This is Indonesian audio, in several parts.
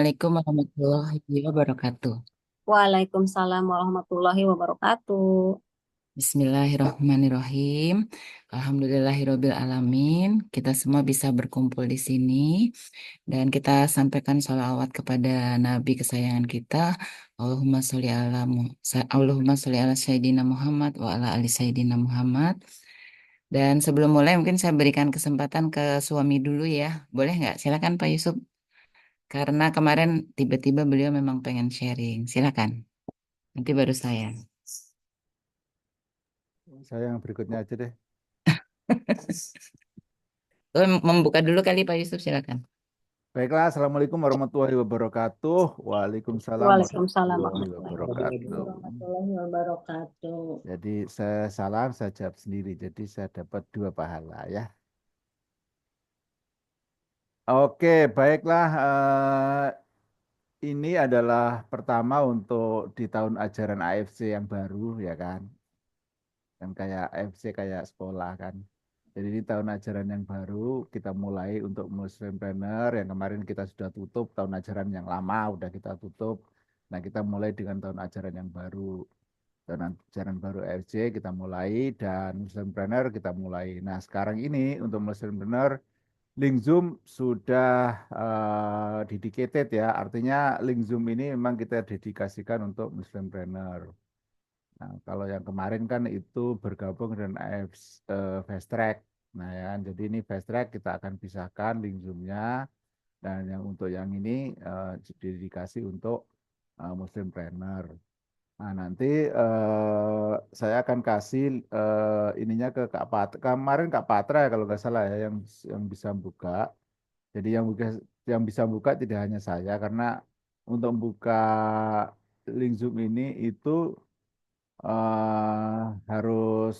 Assalamualaikum warahmatullahi wabarakatuh. Waalaikumsalam warahmatullahi wabarakatuh. Bismillahirrahmanirrahim. Alhamdulillahirabbil alamin. Kita semua bisa berkumpul di sini dan kita sampaikan sholawat kepada Nabi kesayangan kita. Allahumma sholli ala Sayyidina Muhammad wa ala ali Sayyidina Muhammad. Dan sebelum mulai mungkin saya berikan kesempatan ke suami dulu ya. Boleh nggak? Silakan Pak Yusuf. Karena kemarin tiba-tiba beliau memang pengen sharing. Silakan. Nanti baru saya. Saya yang berikutnya aja deh. Membuka dulu kali Pak Yusuf, silakan. Baiklah, Assalamualaikum warahmatullahi wabarakatuh. Waalaikumsalam Waalaikumsalam warahmatullahi warahmatullahi wabarakatuh. wabarakatuh. Jadi saya salam, saya jawab sendiri. Jadi saya dapat dua pahala ya. Oke, baiklah. Ini adalah pertama untuk di tahun ajaran AFC yang baru ya kan. Kan kayak AFC kayak sekolah kan. Jadi ini tahun ajaran yang baru kita mulai untuk Muslimpreneur yang kemarin kita sudah tutup tahun ajaran yang lama udah kita tutup. Nah kita mulai dengan tahun ajaran yang baru. Tahun ajaran baru AFC kita mulai dan Muslimpreneur kita mulai. Nah sekarang ini untuk Muslimpreneur link Zoom sudah dedicated ya. Artinya link Zoom ini memang kita dedikasikan untuk Muslimpreneur. Nah, kalau yang kemarin kan itu bergabung dengan Fast Track. Nah, ya, kan, jadi ini Fast Track kita akan pisahkan link Zoom-nya dan yang untuk yang ini dedikasi untuk Muslimpreneur. Nah, nanti saya akan kasih ininya ke Kak Patra. Kemarin Kak Patra ya kalau nggak salah ya yang bisa buka. Jadi yang bisa buka tidak hanya saya karena untuk buka link Zoom ini itu harus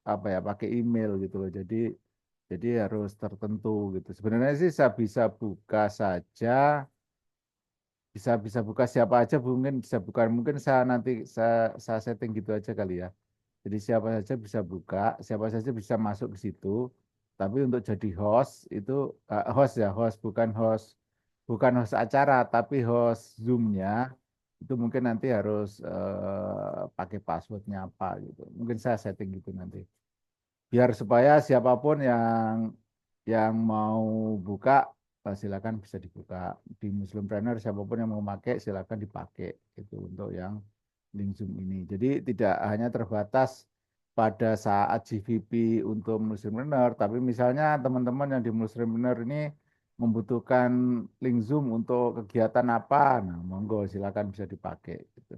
apa ya pakai email gitu loh. Jadi harus tertentu gitu. Sebenarnya sih saya bisa buka saja, bisa bisa buka siapa aja mungkin bisa buka mungkin saya setting gitu aja kali ya. Jadi siapa saja bisa buka, siapa saja bisa masuk ke situ. Tapi untuk jadi host itu host ya host bukan host acara tapi host Zoom-nya itu mungkin nanti harus pakai passwordnya apa gitu. Mungkin saya setting gitu nanti. Biar supaya siapapun yang mau buka silakan bisa dibuka di Muslimpreneur siapapun yang mau pakai silakan dipakai itu untuk yang link Zoom ini. Jadi tidak hanya terbatas pada saat GVP untuk Muslimpreneur, tapi misalnya teman-teman yang di Muslimpreneur ini membutuhkan link Zoom untuk kegiatan apa, nah monggo silakan bisa dipakai gitu.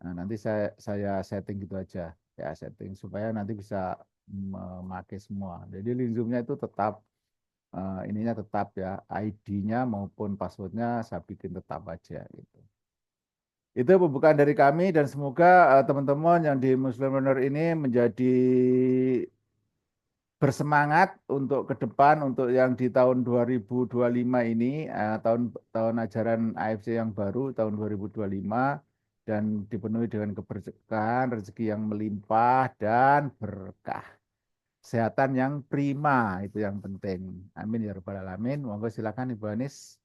Nah, nanti saya setting gitu aja ya setting supaya nanti bisa memakai semua. Jadi link Zoom-nya itu tetap ininya tetap ya ID-nya maupun passwordnya saya bikin tetap aja gitu. Itu pembukaan dari kami dan semoga teman-teman yang di Muslim Runner ini menjadi bersemangat untuk ke depan untuk yang di tahun 2025 ini tahun tahun ajaran AFC yang baru tahun 2025 dan dipenuhi dengan keberkahan, rezeki yang melimpah dan berkah. Kesehatan yang prima itu yang penting. Amin ya rabbal alamin. Monggo silakan Ibu Anis.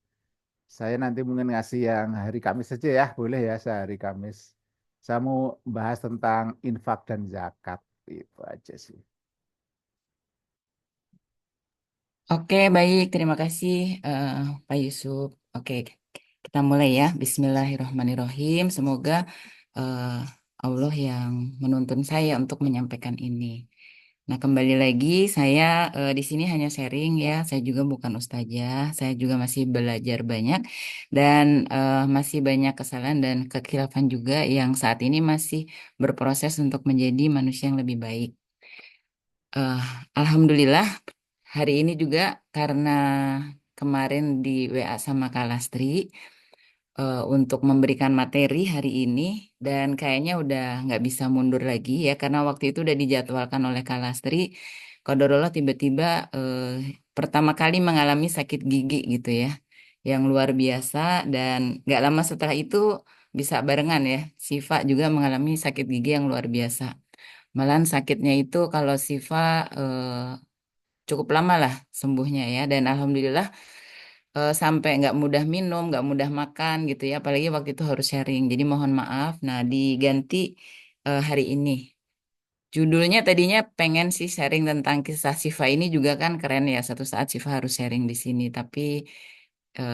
Saya nanti mungkin ngasih yang hari Kamis saja ya, boleh ya saya hari Kamis. Saya mau bahas tentang infak dan zakat. Itu aja sih. Oke, baik. Terima kasih eh, Pak Yusuf. Oke, kita mulai ya. Bismillahirrahmanirrahim. Semoga eh, Allah yang menuntun saya untuk menyampaikan ini. Nah, kembali lagi saya di sini hanya sharing ya. Saya juga bukan ustazah. Saya juga masih belajar banyak dan masih banyak kesalahan dan kekhilafan juga yang saat ini masih berproses untuk menjadi manusia yang lebih baik. Eh, Alhamdulillah hari ini juga karena kemarin di WA sama Kalastri untuk memberikan materi hari ini dan kayaknya udah nggak bisa mundur lagi ya karena waktu itu udah dijadwalkan oleh Kalastri. Qadarullah tiba-tiba pertama kali mengalami sakit gigi gitu ya yang luar biasa dan nggak lama setelah itu bisa barengan ya. Sifa juga mengalami sakit gigi yang luar biasa. Malahan sakitnya itu kalau Sifa cukup lama lah sembuhnya ya dan alhamdulillah sampai nggak mudah minum, nggak mudah makan gitu ya. Apalagi waktu itu harus sharing. Jadi mohon maaf. Nah, diganti hari ini. Judulnya tadinya pengen sih sharing tentang kisah Siva ini juga kan keren ya. Satu saat Siva harus sharing di sini. Tapi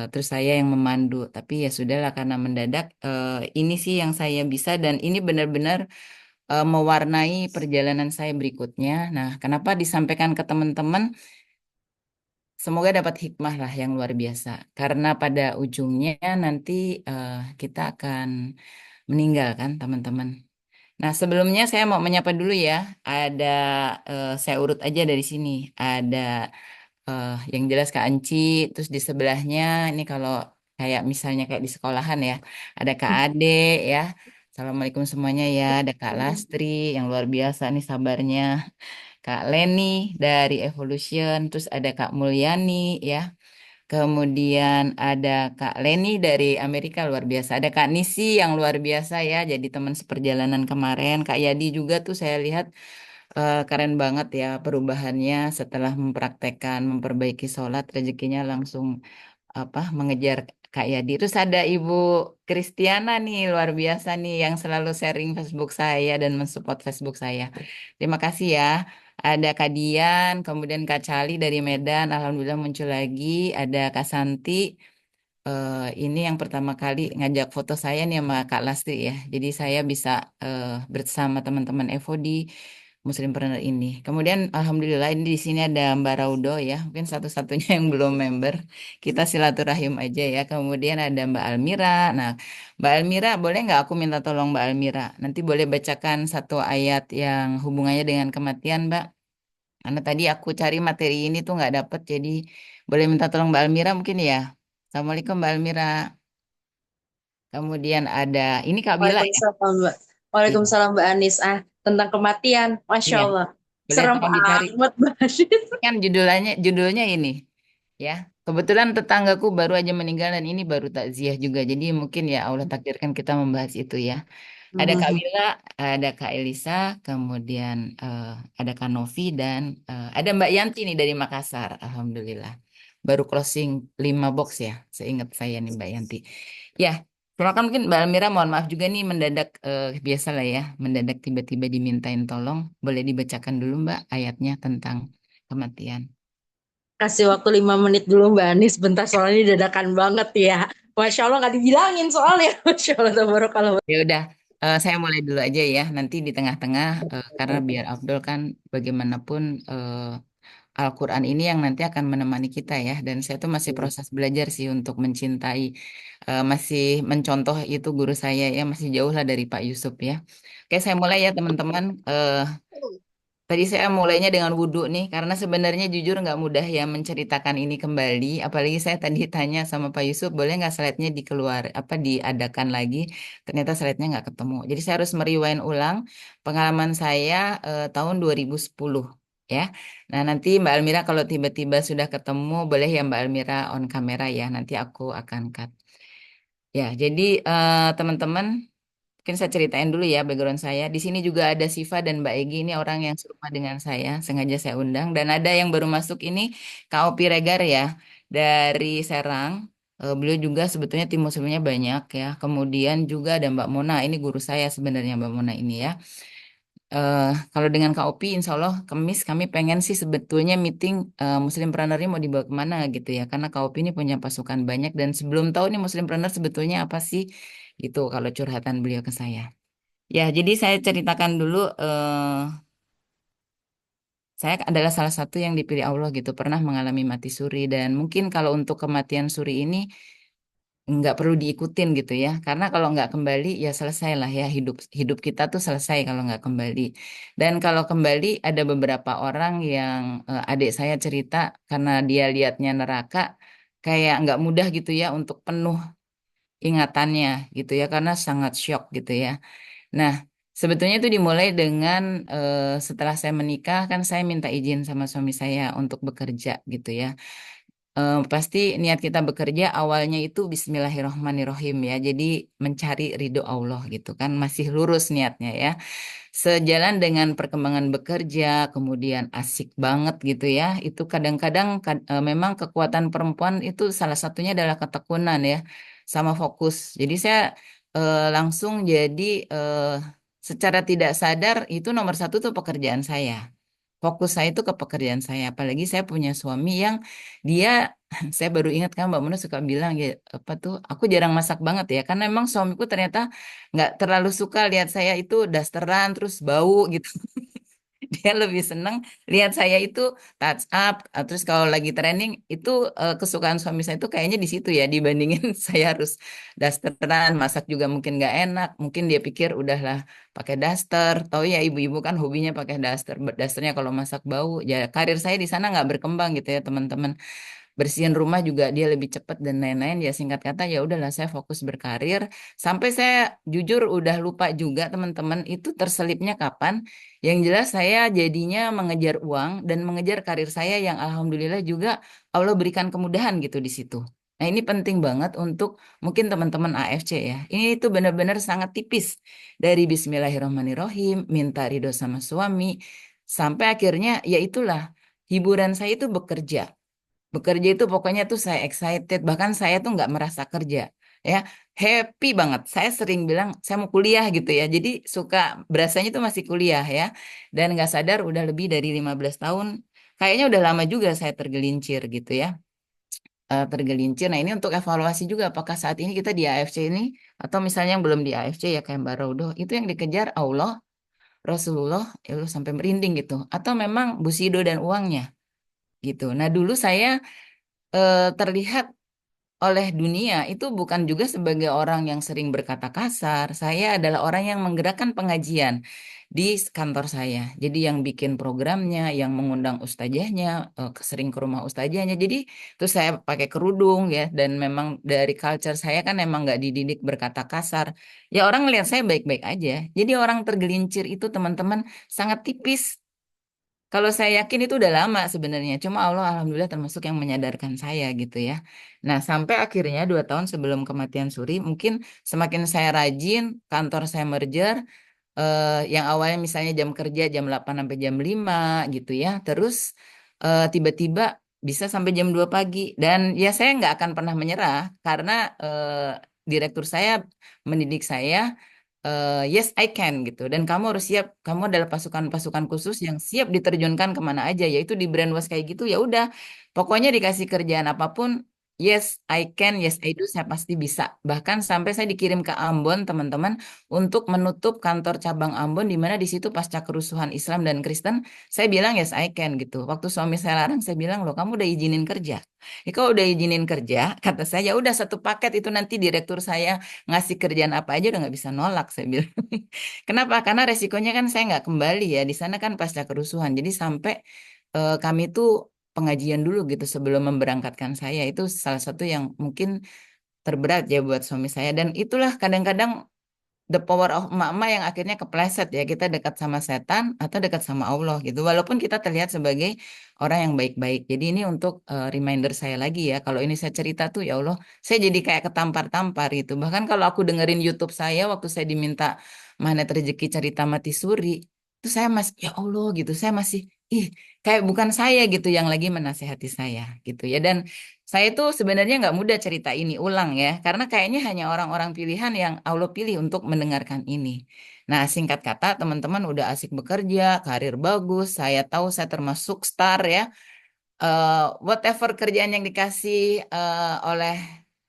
terus saya yang memandu. Tapi ya sudahlah karena mendadak. Ini sih yang saya bisa dan ini benar-benar mewarnai perjalanan saya berikutnya. Nah, kenapa disampaikan ke teman-teman? Semoga dapat hikmah lah yang luar biasa. Karena pada ujungnya nanti eh, kita akan meninggal kan, teman-teman. Nah, sebelumnya saya mau menyapa dulu ya. Ada saya urut aja dari sini. Ada yang jelas Kak Anci, terus di sebelahnya ini kalau kayak misalnya kayak di sekolahan ya, ada Kak Ade ya. Assalamualaikum semuanya ya. Ada Kak Lastri yang luar biasa nih sabarnya. Kak Leni dari Evolution, terus ada Kak Mulyani ya. Kemudian ada Kak Leni dari Amerika luar biasa. Ada Kak Nisi yang luar biasa ya. Jadi teman seperjalanan kemarin. Kak Yadi juga tuh saya lihat keren banget ya perubahannya setelah mempraktekkan memperbaiki sholat rezekinya langsung apa mengejar Kak Yadi. Terus ada Ibu Kristiana nih luar biasa nih yang selalu sharing Facebook saya dan mensupport Facebook saya. Terima kasih ya. Ada Kak Dian, kemudian Kak Cali dari Medan, Alhamdulillah muncul lagi. Ada Kak Santi, ini yang pertama kali ngajak foto saya nih sama Kak Lasti ya. Jadi saya bisa bersama teman-teman Evo di Muslimpreneur ini. Kemudian Alhamdulillah ini di sini ada Mbak Raudo ya, mungkin satu-satunya yang belum member. Kita silaturahim aja ya. Kemudian ada Mbak Almira. Nah, Mbak Almira boleh nggak aku minta tolong Mbak Almira? Nanti boleh bacakan satu ayat yang hubungannya dengan kematian, Mbak. Karena tadi aku cari materi ini tuh nggak dapet, jadi boleh minta tolong Mbak Almira mungkin ya. Assalamualaikum Mbak Almira. Kemudian ada ini Kak Bila ya. Waalaikumsalam, Mbak. Iya, Waalaikumsalam, Mbak Anis. Tentang kematian, Masya iya. Allah. Boleh Serem tolong dicari. amat, Mbak Anis. Kan judulnya ini ya. Kebetulan tetanggaku baru aja meninggal dan ini baru takziah juga. Jadi mungkin ya Allah takdirkan kita membahas itu ya. Ada Kak Mhm. Wila, ada Kak Elisa, kemudian ada Kak Novi dan ada Mbak Yanti nih dari Makassar. Alhamdulillah. Baru closing 5 box ya, seingat saya nih Mbak Yanti. Ya, silakan mungkin Mbak Almira mohon maaf juga nih mendadak biasa lah ya, mendadak tiba-tiba dimintain tolong. Boleh dibacakan dulu Mbak ayatnya tentang kematian. Kasih waktu 5 menit dulu, Mbak Anis. Bentar, soalnya ini dadakan banget ya. Masya Allah, nggak dibilangin soalnya. Masya Allah, tabarakallah. Ya udah, saya mulai dulu aja ya. Nanti di tengah-tengah, karena biar Abdul kan bagaimanapun Al-Quran ini yang nanti akan menemani kita ya. Dan saya tuh masih proses belajar sih untuk mencintai, masih mencontoh itu guru saya ya. Masih jauh lah dari Pak Yusuf ya. Oke, saya mulai ya teman-teman. Tadi saya mulainya dengan wudhu nih, karena sebenarnya jujur nggak mudah ya menceritakan ini kembali. Apalagi saya tadi tanya sama Pak Yusuf, boleh nggak slide-nya dikeluar, apa diadakan lagi? Ternyata slide-nya nggak ketemu. Jadi saya harus merewind ulang pengalaman saya tahun 2010 ya. Nah nanti Mbak Almira kalau tiba-tiba sudah ketemu, boleh ya Mbak Almira on kamera ya. Nanti aku akan cut. Ya, jadi teman-teman. Mungkin saya ceritain dulu ya background saya. Di sini juga ada Siva dan Mbak Egi, ini orang yang serupa dengan saya, sengaja saya undang. Dan ada yang baru masuk ini Kak Opi Regar ya, dari Serang. Beliau juga sebetulnya tim muslimnya banyak ya. Kemudian juga ada Mbak Mona, ini guru saya sebenarnya Mbak Mona ini ya. Kalau dengan Kak Opi, Insya Allah Kamis kami pengen sih sebetulnya meeting Muslimpreneur ini mau dibawa kemana gitu ya. Karena Kak Opi ini punya pasukan banyak dan sebelum tahu nih Muslimpreneur sebetulnya apa sih gitu kalau curhatan beliau ke saya. Ya, jadi saya ceritakan dulu, saya adalah salah satu yang dipilih Allah gitu, pernah mengalami mati suri dan mungkin kalau untuk kematian suri ini nggak perlu diikutin gitu ya, karena kalau nggak kembali ya selesai lah ya hidup hidup kita tuh selesai kalau nggak kembali. Dan kalau kembali ada beberapa orang yang adik saya cerita karena dia lihatnya neraka kayak nggak mudah gitu ya untuk penuh ingatannya gitu ya, karena sangat shock gitu ya. Nah, sebetulnya itu dimulai dengan setelah saya menikah kan saya minta izin sama suami saya untuk bekerja gitu ya. pasti niat kita bekerja awalnya itu Bismillahirrohmanirrohim ya. Jadi mencari ridho Allah gitu kan, masih lurus niatnya ya. Sejalan dengan perkembangan bekerja, kemudian asik banget gitu ya. Itu kadang-kadang memang kekuatan perempuan itu salah satunya adalah ketekunan ya, sama fokus. Jadi saya langsung jadi secara tidak sadar itu nomor satu tuh pekerjaan saya. Fokus saya itu ke pekerjaan saya. Apalagi saya punya suami yang dia, saya baru ingat kan Mbak Muna suka bilang ya apa tuh, aku jarang masak banget ya. Karena emang suamiku ternyata nggak terlalu suka lihat saya itu dasteran terus bau gitu. Dia lebih seneng lihat saya itu touch up. Terus kalau lagi training itu kesukaan suami saya itu kayaknya di situ ya dibandingin saya harus dasteran, masak juga mungkin nggak enak. Mungkin dia pikir udahlah pakai daster. Tahu ya ibu-ibu kan hobinya pakai daster. Dasternya kalau masak bau. Ya karir saya di sana nggak berkembang gitu ya teman-teman, bersihin rumah juga dia lebih cepat dan lain-lain. Ya singkat kata ya udahlah saya fokus berkarir sampai saya jujur udah lupa juga teman-teman itu terselipnya kapan. Yang jelas saya jadinya mengejar uang dan mengejar karir saya yang alhamdulillah juga Allah berikan kemudahan gitu di situ. Nah, ini penting banget untuk mungkin teman-teman AFC ya. Ini itu benar-benar sangat tipis dari Bismillahirrahmanirrahim, minta ridho sama suami, sampai akhirnya ya itulah hiburan saya itu bekerja. Bekerja itu pokoknya tuh saya excited, bahkan saya tuh nggak merasa kerja, ya happy banget. Saya sering bilang saya mau kuliah gitu ya, jadi suka berasanya tuh masih kuliah ya, dan nggak sadar udah lebih dari 15 tahun, kayaknya udah lama juga saya tergelincir gitu ya. Tergelincir. Nah ini untuk evaluasi juga, apakah saat ini kita di AFC ini, atau misalnya yang belum di AFC ya kayak Mbak Rodo, itu yang dikejar Allah, Rasulullah, ya Allah sampai merinding gitu, atau memang Busido dan uangnya gitu. Nah dulu saya terlihat oleh dunia itu bukan juga sebagai orang yang sering berkata kasar. Saya adalah orang yang menggerakkan pengajian di kantor saya. Jadi yang bikin programnya, yang mengundang ustazahnya, sering ke rumah ustazahnya. Jadi terus saya pakai kerudung ya, dan memang dari culture saya kan memang nggak dididik berkata kasar. Ya orang ngelihat saya baik-baik aja. Jadi orang tergelincir itu teman-teman sangat tipis. Kalau saya yakin itu udah lama sebenarnya, cuma Allah alhamdulillah termasuk yang menyadarkan saya gitu ya. Nah sampai akhirnya 2 tahun sebelum kematian Suri, mungkin semakin saya rajin, kantor saya merger, yang awalnya misalnya jam kerja jam 8 sampai jam 5 gitu ya, terus tiba-tiba bisa sampai jam 2 pagi. Dan ya saya nggak akan pernah menyerah, karena direktur saya mendidik saya, yes I can gitu, dan kamu harus siap, kamu adalah pasukan-pasukan khusus yang siap diterjunkan kemana aja, yaitu di brainwash kayak gitu. Ya udah pokoknya dikasih kerjaan apapun, yes I can, yes I do, saya pasti bisa. Bahkan sampai saya dikirim ke Ambon teman-teman untuk menutup kantor cabang Ambon, di mana di situ pasca kerusuhan Islam dan Kristen. Saya bilang yes I can gitu. Waktu suami saya larang saya bilang, loh kamu udah izinin kerja. Ya, kalau udah izinin kerja, kata saya, ya udah satu paket itu, nanti direktur saya ngasih kerjaan apa aja udah nggak bisa nolak, saya bilang. Kenapa? Karena resikonya kan saya nggak kembali ya, di sana kan pasca kerusuhan. Jadi sampai kami tuh pengajian dulu gitu sebelum memberangkatkan saya, itu salah satu yang mungkin terberat ya buat suami saya. Dan itulah kadang-kadang the power of emak-emak yang akhirnya kepleset ya, kita dekat sama setan atau dekat sama Allah gitu, walaupun kita terlihat sebagai orang yang baik-baik. Jadi ini untuk reminder saya lagi ya, kalau ini saya cerita tuh ya Allah saya jadi kayak ketampar-tampar gitu. Bahkan kalau aku dengerin YouTube saya waktu saya diminta Magnet Rezeki cerita mati suri, itu saya masih ya Allah gitu, saya masih ih kayak bukan saya gitu yang lagi menasehati saya gitu ya. Dan saya itu sebenarnya nggak mudah cerita ini ulang ya, karena kayaknya hanya orang-orang pilihan yang Allah pilih untuk mendengarkan ini. Nah, singkat kata, teman-teman udah asik bekerja, karir bagus, saya tahu saya termasuk star ya, whatever kerjaan yang dikasih oleh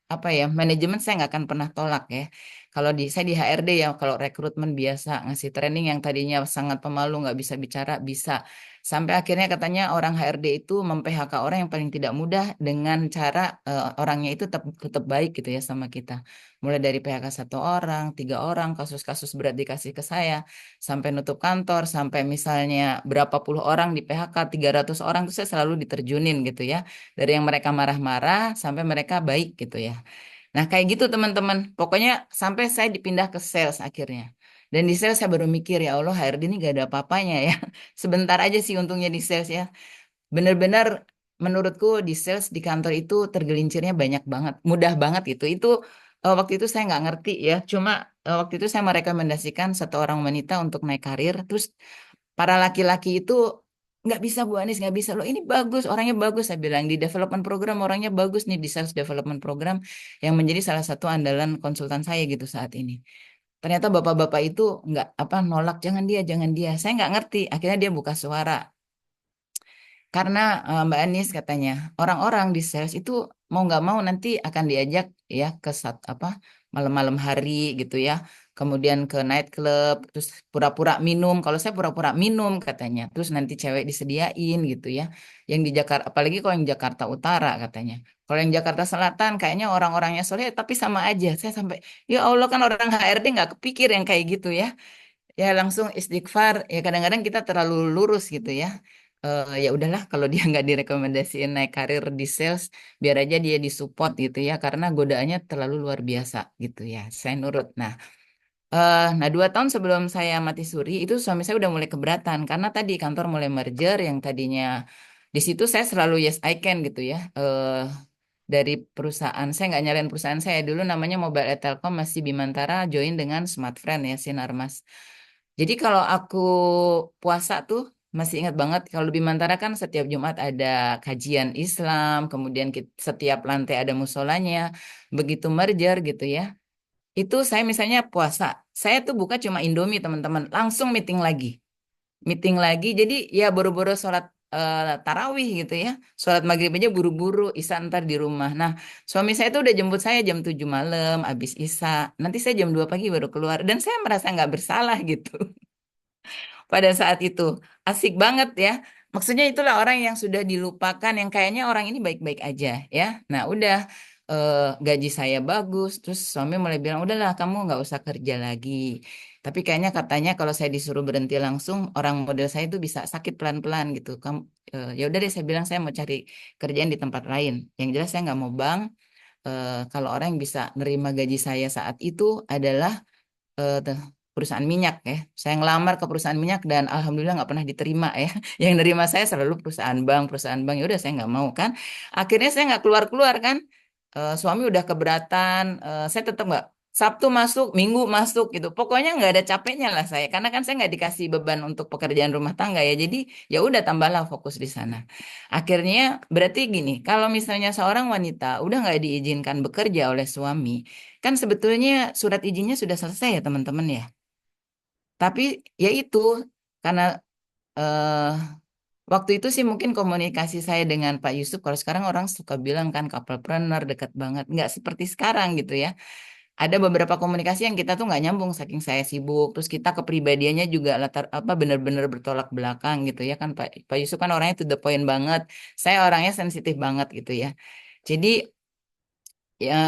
apa ya manajemen, saya nggak akan pernah tolak ya. Kalau di saya di HRD ya, kalau rekrutmen biasa ngasih training yang tadinya sangat pemalu nggak bisa bicara bisa, sampai akhirnya katanya orang HRD itu mem-PHK orang yang paling tidak mudah dengan cara orangnya itu tetap tetap baik gitu ya sama kita. Mulai dari PHK 1 orang, 3 orang, kasus-kasus berat dikasih ke saya, sampai nutup kantor, sampai misalnya berapa puluh orang di PHK, 300 orang itu saya selalu diterjunin gitu ya. Dari yang mereka marah-marah sampai mereka baik gitu ya. Nah, kayak gitu teman-teman. Pokoknya sampai saya dipindah ke sales akhirnya. Dan di sales saya baru mikir, ya Allah HRD ini gak ada apa-apanya ya. Sebentar aja sih untungnya di sales ya. Bener-bener menurutku di sales di kantor itu tergelincirnya banyak banget, mudah banget gitu. Itu waktu itu saya nggak ngerti ya. Cuma waktu itu saya merekomendasikan satu orang wanita untuk naik karir. Terus para laki-laki itu nggak bisa Bu Anies, nggak bisa loh. Ini bagus, orangnya bagus. Saya bilang di development program orangnya bagus nih di sales development program yang menjadi salah satu andalan konsultan saya gitu saat ini. Ternyata bapak-bapak itu nggak apa nolak jangan dia, jangan dia. Saya nggak ngerti. Akhirnya dia buka suara. Karena Mbak Anies katanya orang-orang di sales itu mau nggak mau nanti akan diajak ya ke apa malam-malam hari gitu ya, kemudian ke night club, terus pura-pura minum. Kalau saya pura-pura minum katanya, terus nanti cewek disediain gitu ya. Yang di Jakarta, apalagi kalau yang Jakarta Utara katanya. Kalau yang Jakarta Selatan kayaknya orang-orangnya soleh tapi sama aja. Saya sampai ya Allah kan orang HRD nggak kepikir yang kayak gitu ya. Ya langsung istighfar ya kadang-kadang kita terlalu lurus gitu ya. Ya udahlah kalau dia nggak direkomendasiin naik karir di sales biar aja dia disupport gitu ya karena godaannya terlalu luar biasa gitu ya saya nurut. Nah 2 tahun sebelum saya mati suri itu suami saya udah mulai keberatan karena tadi kantor mulai merger yang tadinya di situ saya selalu yes I can gitu ya. Dari perusahaan saya nggak nyalain perusahaan saya dulu namanya Mobile Telkom masih Bimantara join dengan Smartfren ya Sinarmas. Jadi kalau aku puasa tuh masih ingat banget kalau di Bimantara kan setiap Jumat ada kajian Islam, kemudian setiap lantai ada musolanya. Begitu merger gitu ya. Itu saya misalnya puasa, saya tuh buka cuma Indomie teman-teman, langsung meeting lagi. Meeting lagi, jadi ya buru-buru sholat tarawih gitu ya. Sholat maghrib aja buru-buru, Isya ntar di rumah. Nah, suami saya tuh udah jemput saya jam 7 malam, habis Isya. Nanti saya jam 2 pagi baru keluar. Dan saya merasa nggak bersalah gitu pada saat itu. Asik banget ya. Maksudnya itulah orang yang sudah dilupakan, yang kayaknya orang ini baik-baik aja ya. Nah udah gaji saya bagus, terus suami mulai bilang, udahlah kamu nggak usah kerja lagi. Tapi kayaknya katanya kalau saya disuruh berhenti langsung, orang model saya itu bisa sakit pelan-pelan gitu. Kamu, ya udah deh saya bilang saya mau cari kerjaan di tempat lain. Yang jelas saya nggak mau bang. Kalau orang yang bisa nerima gaji saya saat itu adalah perusahaan minyak ya. Saya ngelamar ke perusahaan minyak dan alhamdulillah nggak pernah diterima ya. Yang nerima saya selalu perusahaan bank. Ya udah saya nggak mau kan. Akhirnya saya nggak keluar-keluar kan. Suami udah keberatan. Saya tetap nggak. Sabtu masuk, Minggu masuk gitu. Pokoknya nggak ada capeknya lah saya. Karena kan saya nggak dikasih beban untuk pekerjaan rumah tangga ya. Jadi ya udah tambahlah fokus di sana. Akhirnya berarti gini, kalau misalnya seorang wanita udah nggak diizinkan bekerja oleh suami, kan sebetulnya surat izinnya sudah selesai ya teman-teman ya. Tapi ya itu karena eh, waktu itu sih mungkin komunikasi saya dengan Pak Yusuf. Kalau sekarang orang suka bilang kan couplepreneur dekat banget, nggak seperti sekarang gitu ya. Ada beberapa komunikasi yang kita tuh nggak nyambung saking saya sibuk. Terus kita kepribadiannya juga latar apa benar-benar bertolak belakang gitu ya kan Pak Yusuf kan orangnya to the point banget. Saya orangnya sensitif banget gitu ya. Jadi ya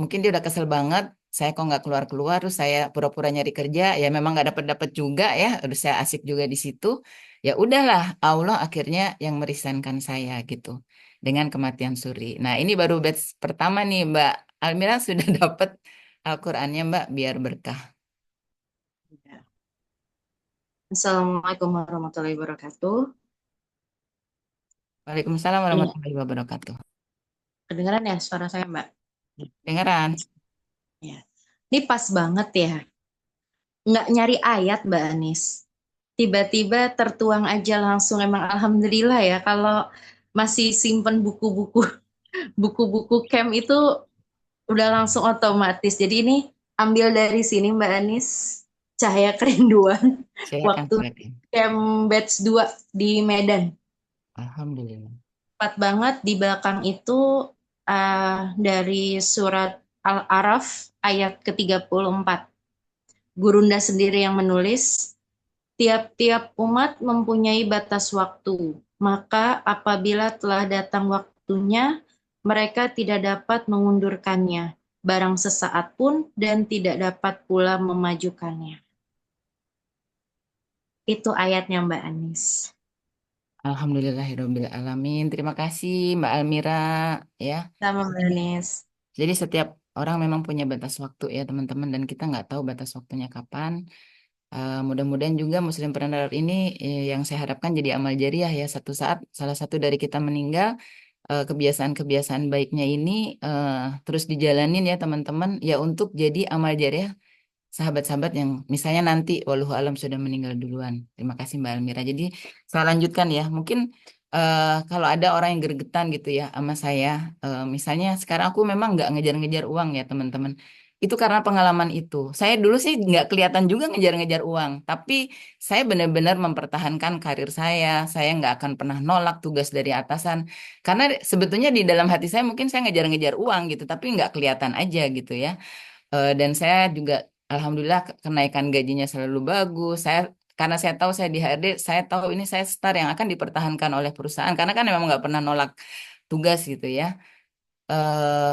mungkin dia udah kesel banget saya kok nggak keluar-keluar terus saya pura-pura nyari kerja ya memang nggak dapet-dapet juga ya udah saya asik juga di situ ya udahlah Allah akhirnya yang merisankan saya gitu dengan kematian Suri. Nah ini baru batch pertama nih Mbak Almira sudah dapet Al-Qur'annya Mbak biar berkah. Assalamualaikum warahmatullahi wabarakatuh. Waalaikumsalam Iya, warahmatullahi wabarakatuh. kedengeran ya suara saya, Mbak? Dengeran. Ya. Ini pas banget ya. Nggak nyari ayat, Mbak Anis. Tiba-tiba tertuang aja langsung. Emang alhamdulillah ya. Kalau masih simpen buku-buku buku-buku camp itu udah langsung otomatis. Jadi ini ambil dari sini, Mbak Anis. Cahaya Kerinduan. Silakan Waktu silakan. camp batch 2 di Medan. Alhamdulillah. Tepat banget di belakang itu dari surat Al-Araf ayat ke-34. Gurunda sendiri yang menulis, tiap-tiap umat mempunyai batas waktu, maka apabila telah datang waktunya, mereka tidak dapat mengundurkannya, barang sesaat pun, dan tidak dapat pula memajukannya. Itu ayatnya Mbak Anis. Alhamdulillahirabbil alamin. Terima kasih Mbak Almira ya. Sama Mbak Anis. Jadi setiap orang memang punya batas waktu ya teman-teman dan kita nggak tahu batas waktunya kapan. Mudah-mudahan juga Muslimpreneur ini yang saya harapkan jadi amal jariah ya. Satu saat salah satu dari kita meninggal, kebiasaan-kebiasaan baiknya ini terus dijalanin ya teman-teman ya untuk jadi amal jariah sahabat-sahabat yang misalnya nanti waluhu alam sudah meninggal duluan. Terima kasih Mbak Almira. Jadi saya lanjutkan ya. Mungkin kalau ada orang yang gregetan gitu ya sama saya, misalnya sekarang aku memang nggak ngejar-ngejar uang ya teman-teman. Itu karena pengalaman itu. Saya dulu sih nggak kelihatan juga ngejar-ngejar uang, tapi saya benar-benar mempertahankan karir saya. Saya nggak akan pernah nolak tugas dari atasan. Karena sebetulnya di dalam hati saya mungkin saya ngejar-ngejar uang gitu, tapi nggak kelihatan aja gitu ya. Dan saya juga alhamdulillah kenaikan gajinya selalu bagus. Saya karena saya tahu saya di HRD, saya tahu ini saya star yang akan dipertahankan oleh perusahaan karena kan memang nggak pernah nolak tugas gitu ya.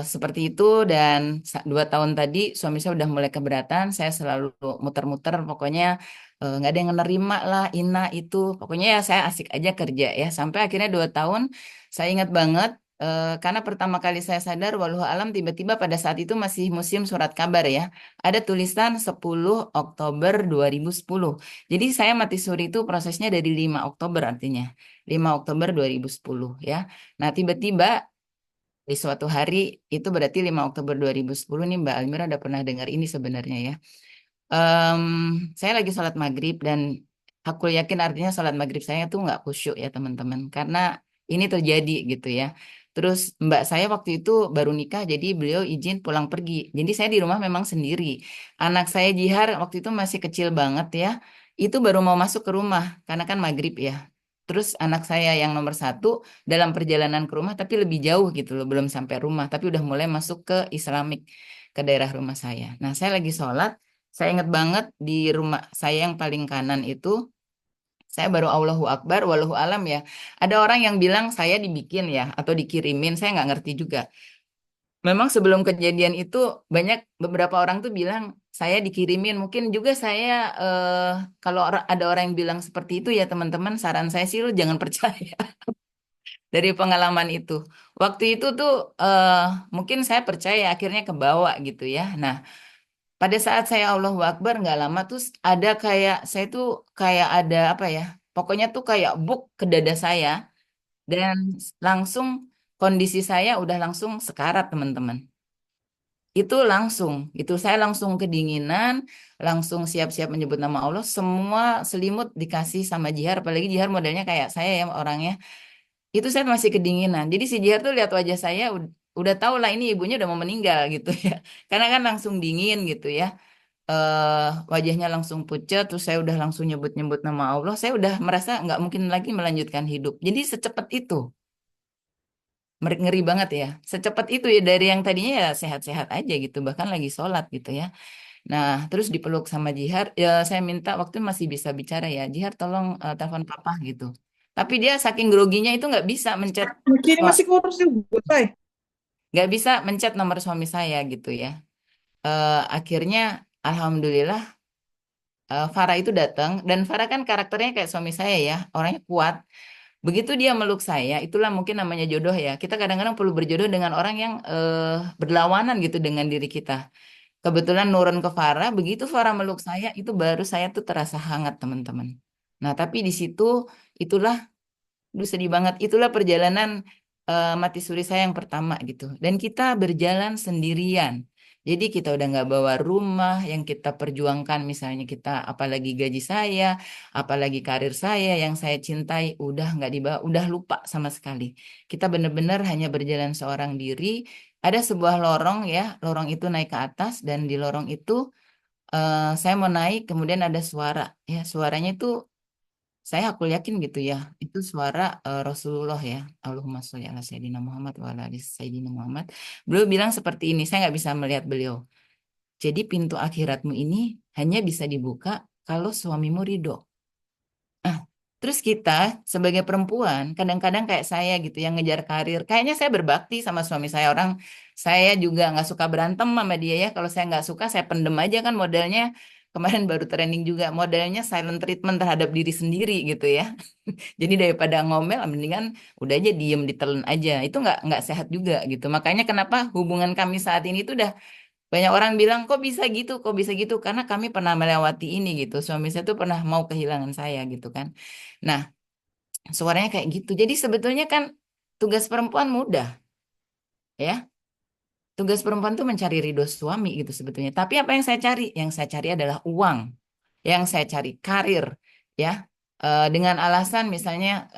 Seperti itu dan 2 tahun tadi suami saya udah mulai keberatan. Saya selalu muter-muter, pokoknya nggak ada yang nerima lah, Ina itu. Pokoknya ya saya asik aja kerja ya. Sampai akhirnya 2 tahun, saya ingat banget karena pertama kali saya sadar, walau alam tiba-tiba pada saat itu masih musim surat kabar ya. Ada tulisan 10 Oktober 2010. Jadi saya mati suri itu prosesnya dari 5 Oktober artinya. 5 Oktober 2010 ya. Nah, tiba-tiba di suatu hari, itu berarti 5 Oktober 2010 nih Mbak Almira udah pernah dengar ini sebenarnya ya. Em, saya lagi sholat maghrib dan aku yakin artinya sholat maghrib saya tuh nggak khusyuk ya teman-teman. Karena ini terjadi gitu ya. Terus Mbak saya waktu itu baru nikah jadi beliau izin pulang pergi. Jadi saya di rumah memang sendiri. Anak saya Jihar waktu itu masih kecil banget ya. Itu baru mau masuk ke rumah karena kan maghrib ya. Terus anak saya yang nomor satu dalam perjalanan ke rumah tapi lebih jauh gitu loh, belum sampai rumah tapi udah mulai masuk ke Islamik ke daerah rumah saya. Nah, saya lagi sholat, saya ingat banget di rumah saya yang paling kanan itu saya baru Allahu Akbar, walahu alam ya. Ada orang yang bilang saya dibikin ya atau dikirimin, saya nggak ngerti juga. Memang sebelum kejadian itu banyak beberapa orang tuh bilang saya dikirimin. Mungkin juga saya kalau ada orang yang bilang seperti itu ya teman-teman, saran saya sih lu jangan percaya dari pengalaman itu. Waktu itu tuh mungkin saya percaya akhirnya kebawa gitu ya. Nah, pada saat saya Allahu Akbar nggak lama terus ada kayak saya tuh kayak ada apa ya? Pokoknya tuh kayak buk ke dada saya dan langsung kondisi saya udah langsung sekarat teman-teman. Itu langsung, itu saya langsung kedinginan, langsung siap-siap menyebut nama Allah, semua selimut dikasih sama Jihar, apalagi Jihar modelnya kayak saya ya orangnya. Itu saya masih kedinginan. Jadi si Jihar tuh lihat wajah saya udah tahu lah ini ibunya udah mau meninggal gitu ya. Karena kan langsung dingin gitu ya. Wajahnya langsung pucat, terus saya udah langsung nyebut-nyebut nama Allah, saya udah merasa nggak mungkin lagi melanjutkan hidup. Jadi secepat itu, ngeri banget ya. Secepat itu ya dari yang tadinya ya sehat-sehat aja gitu, bahkan lagi sholat gitu ya. Nah, terus dipeluk sama Jihar, ya saya minta waktu masih bisa bicara ya, Jihar tolong telepon papa gitu. Tapi dia saking groginya itu nggak bisa mencet, Ini masih kurus juga, Tay. nggak bisa mencet nomor suami saya gitu ya. Akhirnya, alhamdulillah Farah itu datang dan Farah kan karakternya kayak suami saya ya, orangnya kuat. Begitu dia meluk saya, itulah mungkin namanya jodoh ya. Kita kadang-kadang perlu berjodoh dengan orang yang berlawanan gitu dengan diri kita. Kebetulan nurun ke Farah, begitu Farah meluk saya, itu baru saya tuh terasa hangat teman-teman. Nah, tapi di situ itulah Duh, sedih banget. Itulah perjalanan mati suri saya yang pertama gitu. Dan kita berjalan sendirian. Jadi kita udah nggak bawa rumah yang kita perjuangkan. Misalnya kita, apalagi gaji saya, apalagi karir saya yang saya cintai, udah nggak dibawa, udah lupa sama sekali. Kita benar-benar hanya berjalan seorang diri. Ada sebuah lorong ya, lorong itu naik ke atas dan di lorong itu saya mau naik, kemudian ada suara. Ya, suaranya itu saya aku yakin gitu ya, itu suara Rasulullah ya. Allahumma sholli ala Sayyidina Muhammad wa ala ali Sayyidina Muhammad. Beliau bilang seperti ini, saya nggak bisa melihat beliau. Jadi pintu akhiratmu ini hanya bisa dibuka kalau suamimu ridho. Ah, terus kita sebagai perempuan, kadang-kadang kayak saya gitu yang ngejar karir. Kayaknya saya berbakti sama suami saya. Orang saya juga nggak suka berantem sama dia ya. Kalau saya nggak suka, saya pendem aja kan modelnya. Kemarin baru trending juga modelnya silent treatment terhadap diri sendiri gitu ya. Jadi daripada ngomel, mendingan udah aja diem ditelan aja. Itu nggak sehat juga gitu. Makanya kenapa hubungan kami saat ini tuh udah Banyak orang bilang kok bisa gitu, kok bisa gitu, karena kami pernah melewati ini gitu. Suami saya tuh pernah mau kehilangan saya gitu kan. Nah, suaranya kayak gitu. Jadi sebetulnya kan tugas perempuan mudah ya. Tugas perempuan tuh mencari ridho suami gitu sebetulnya. Tapi apa yang saya cari? Yang saya cari adalah uang. Yang saya cari karir, ya. Dengan alasan misalnya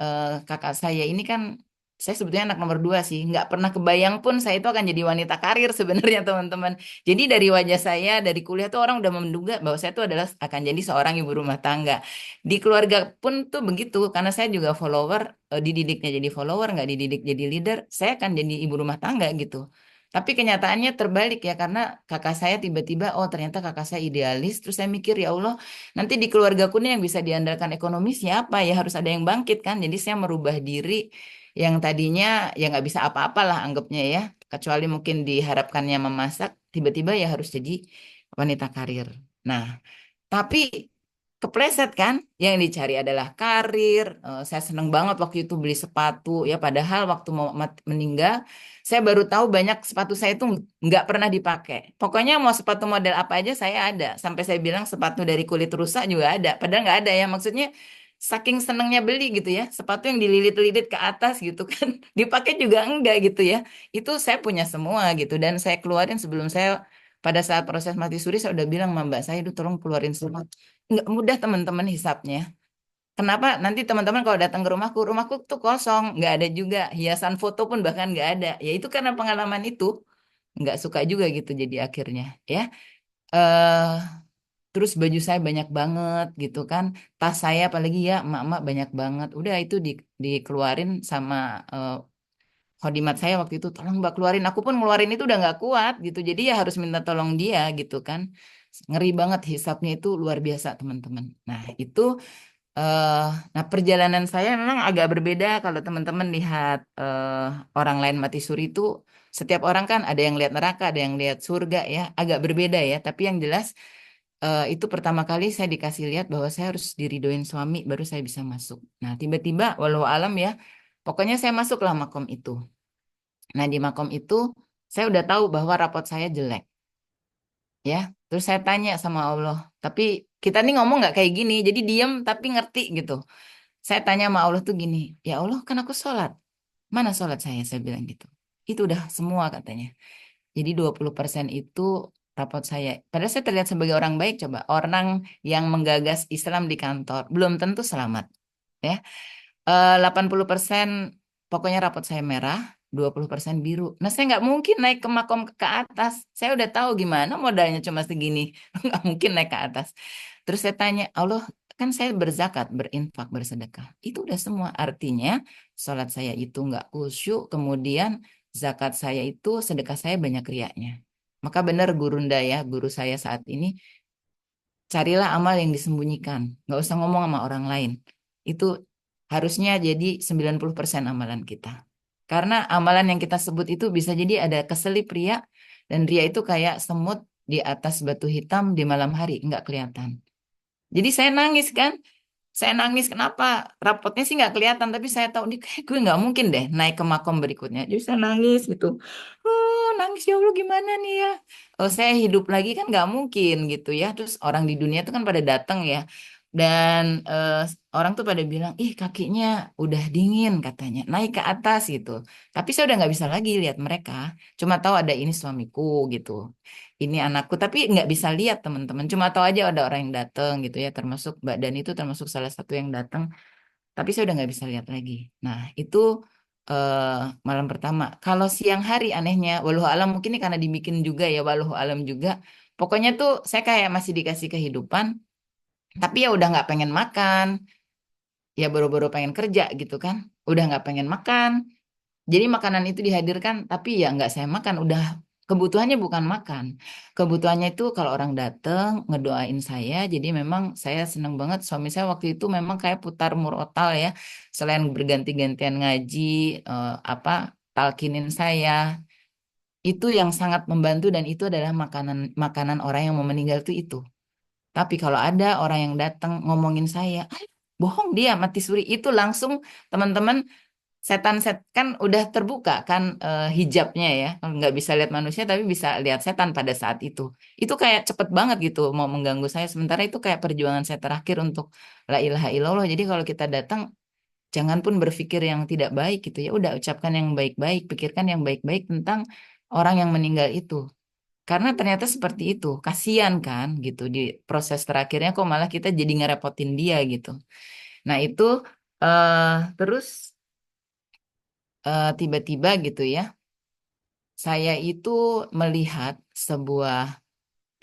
kakak saya ini kan, saya sebetulnya anak nomor dua sih. Nggak pernah kebayang pun saya itu akan jadi wanita karir sebenarnya teman-teman. Jadi dari wajah saya, dari kuliah tuh orang udah menduga bahwa saya tuh adalah akan jadi seorang ibu rumah tangga. Di keluarga pun tuh begitu, karena saya juga follower, dididiknya jadi follower, nggak dididik jadi leader, saya akan jadi ibu rumah tangga gitu. Tapi kenyataannya terbalik ya, karena kakak saya tiba-tiba, oh ternyata kakak saya idealis. Terus saya mikir, ya Allah, nanti di keluargaku nih yang bisa diandalkan ekonomi siapa ya, harus ada yang bangkit kan. Jadi saya merubah diri yang tadinya ya nggak bisa apa-apa lah anggapnya ya. Kecuali mungkin diharapkannya memasak, tiba-tiba ya harus jadi wanita karir. Nah, tapi kepleset kan, yang dicari adalah karir. Saya seneng banget waktu itu beli sepatu ya, padahal waktu mau meninggal, saya baru tahu banyak sepatu saya itu nggak pernah dipakai. Pokoknya mau sepatu model apa aja saya ada. Sampai saya bilang sepatu dari kulit rusa juga ada. Padahal nggak ada ya, maksudnya saking senengnya beli gitu ya. Sepatu yang dililit-lilit ke atas gitu kan. Dipakai juga enggak gitu ya. Itu saya punya semua gitu. Dan saya keluarin sebelum saya, pada saat proses mati suri, saya udah bilang sama mbak saya, "Duh, tolong keluarin semua." Nggak mudah teman-teman hisapnya. Kenapa? Nanti teman-teman kalau datang ke rumahku tuh kosong, nggak ada juga hiasan foto pun bahkan nggak ada. Ya itu karena pengalaman itu nggak suka juga gitu jadi akhirnya ya. eh Terus baju saya banyak banget gitu kan, tas saya apalagi ya emak-emak banyak banget. Udah itu dikeluarin sama eh, Khodimat saya waktu itu, tolong mbak keluarin. Aku pun ngeluarin itu udah nggak kuat gitu. Jadi ya harus minta tolong dia gitu kan. Ngeri banget hisapnya itu luar biasa teman-teman. Nah itu, eh nah perjalanan saya memang agak berbeda kalau teman-teman lihat orang lain mati suri itu. Setiap orang kan ada yang lihat neraka, ada yang lihat surga ya. Agak berbeda ya. Tapi yang jelas itu pertama kali saya dikasih lihat bahwa saya harus diridoin suami baru saya bisa masuk. Nah tiba-tiba walau alam ya. Pokoknya saya masuklah makom itu. Nah, di makom itu saya udah tahu bahwa rapot saya jelek, ya. Terus saya tanya sama Allah, tapi kita nih ngomong nggak kayak gini, jadi diam tapi ngerti gitu. Saya tanya sama Allah tuh gini, ya Allah kan aku sholat, mana sholat saya bilang gitu. Itu udah semua katanya. Jadi 20% itu rapot saya. Padahal saya terlihat sebagai orang baik, coba. Orang yang menggagas Islam di kantor, belum tentu selamat. Ya, 80% pokoknya rapot saya merah, 20% biru. Nah, saya nggak mungkin naik ke makom ke atas. Saya udah tahu gimana modalnya cuma segini. Nggak mungkin naik ke atas. Terus saya tanya, Allah, kan saya berzakat, berinfak, bersedekah. Itu udah semua. Artinya, sholat saya itu nggak khusyuk, kemudian zakat saya itu, sedekah saya banyak riaknya. Maka benar Gurunda ya, guru saya saat ini, carilah amal yang disembunyikan. Nggak usah ngomong sama orang lain. Itu harusnya jadi 90% amalan kita. Karena amalan yang kita sebut itu bisa jadi ada keselip ria, dan ria itu kayak semut di atas batu hitam di malam hari, nggak kelihatan. Jadi saya nangis kan, saya nangis kenapa? Rapotnya sih nggak kelihatan, tapi saya tahu nih kayak gue nggak mungkin deh naik ke makom berikutnya. Jadi saya nangis gitu. Oh, nangis ya Allah gimana nih ya? Oh, saya hidup lagi kan nggak mungkin gitu ya. Terus orang di dunia itu kan pada datang ya. Dan orang tuh pada bilang, ih kakinya udah dingin katanya, naik ke atas gitu. Tapi saya udah nggak bisa lagi lihat mereka. Cuma tahu ada ini suamiku gitu, ini anakku, tapi nggak bisa lihat teman-teman. Cuma tahu aja ada orang yang datang gitu ya, termasuk Mbak Dan itu termasuk salah satu yang datang. Tapi saya udah nggak bisa lihat lagi. Nah itu eh, malam pertama. Kalau siang hari anehnya, walau alam mungkin ini karena dibikin juga ya, walau alam juga. Pokoknya tuh saya kayak masih dikasih kehidupan, tapi ya udah nggak pengen makan, ya baru-baru pengen kerja gitu kan, udah nggak pengen makan. Jadi makanan itu dihadirkan, tapi ya nggak saya makan. Udah kebutuhannya bukan makan. Kebutuhannya itu kalau orang datang ngedoain saya. Jadi memang saya seneng banget. Suami saya waktu itu memang kayak putar murotal ya. Selain berganti-gantian ngaji, apa talkinin saya. Itu yang sangat membantu dan itu adalah makanan makanan orang yang mau meninggal tuh itu. Tapi kalau ada orang yang datang ngomongin saya, "Ah, bohong dia mati suri," itu langsung teman-teman, setan kan udah terbuka kan hijabnya ya, nggak bisa lihat manusia tapi bisa lihat setan pada saat itu kayak cepet banget gitu mau mengganggu saya, sementara itu kayak perjuangan saya terakhir untuk la ilaha illallah. Jadi kalau kita datang jangan pun berpikir yang tidak baik gitu ya, udah ucapkan yang baik-baik, pikirkan yang baik-baik tentang orang yang meninggal itu, karena ternyata seperti itu, kasihan kan gitu di proses terakhirnya kok malah kita jadi ngerepotin dia gitu. Nah itu eh terus tiba-tiba gitu ya, saya itu melihat sebuah,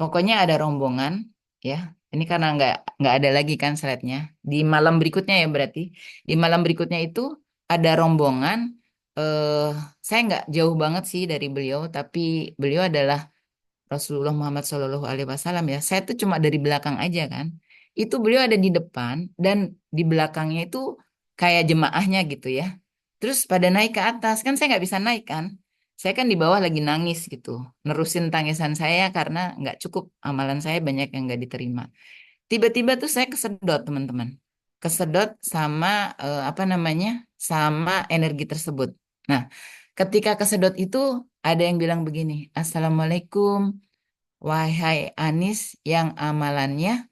pokoknya ada rombongan ya. Ini karena nggak ada lagi kan slide-nya. Di malam berikutnya ya berarti. Di malam berikutnya itu ada rombongan. eh saya nggak jauh banget sih dari beliau, tapi beliau adalah Rasulullah Muhammad Shallallahu Alaihi Wasallam ya. Saya tuh cuma dari belakang aja kan. Itu beliau ada di depan dan di belakangnya itu kayak jemaahnya gitu ya. Terus pada naik ke atas kan saya nggak bisa naik kan. Saya kan di bawah lagi nangis gitu. Nerusin tangisan saya karena nggak cukup, amalan saya banyak yang nggak diterima. Tiba-tiba tuh saya kesedot teman-teman. Kesedot sama apa namanya? Sama energi tersebut. Nah, ketika kesedot itu ada yang bilang begini, Assalamualaikum wahai Anis yang amalannya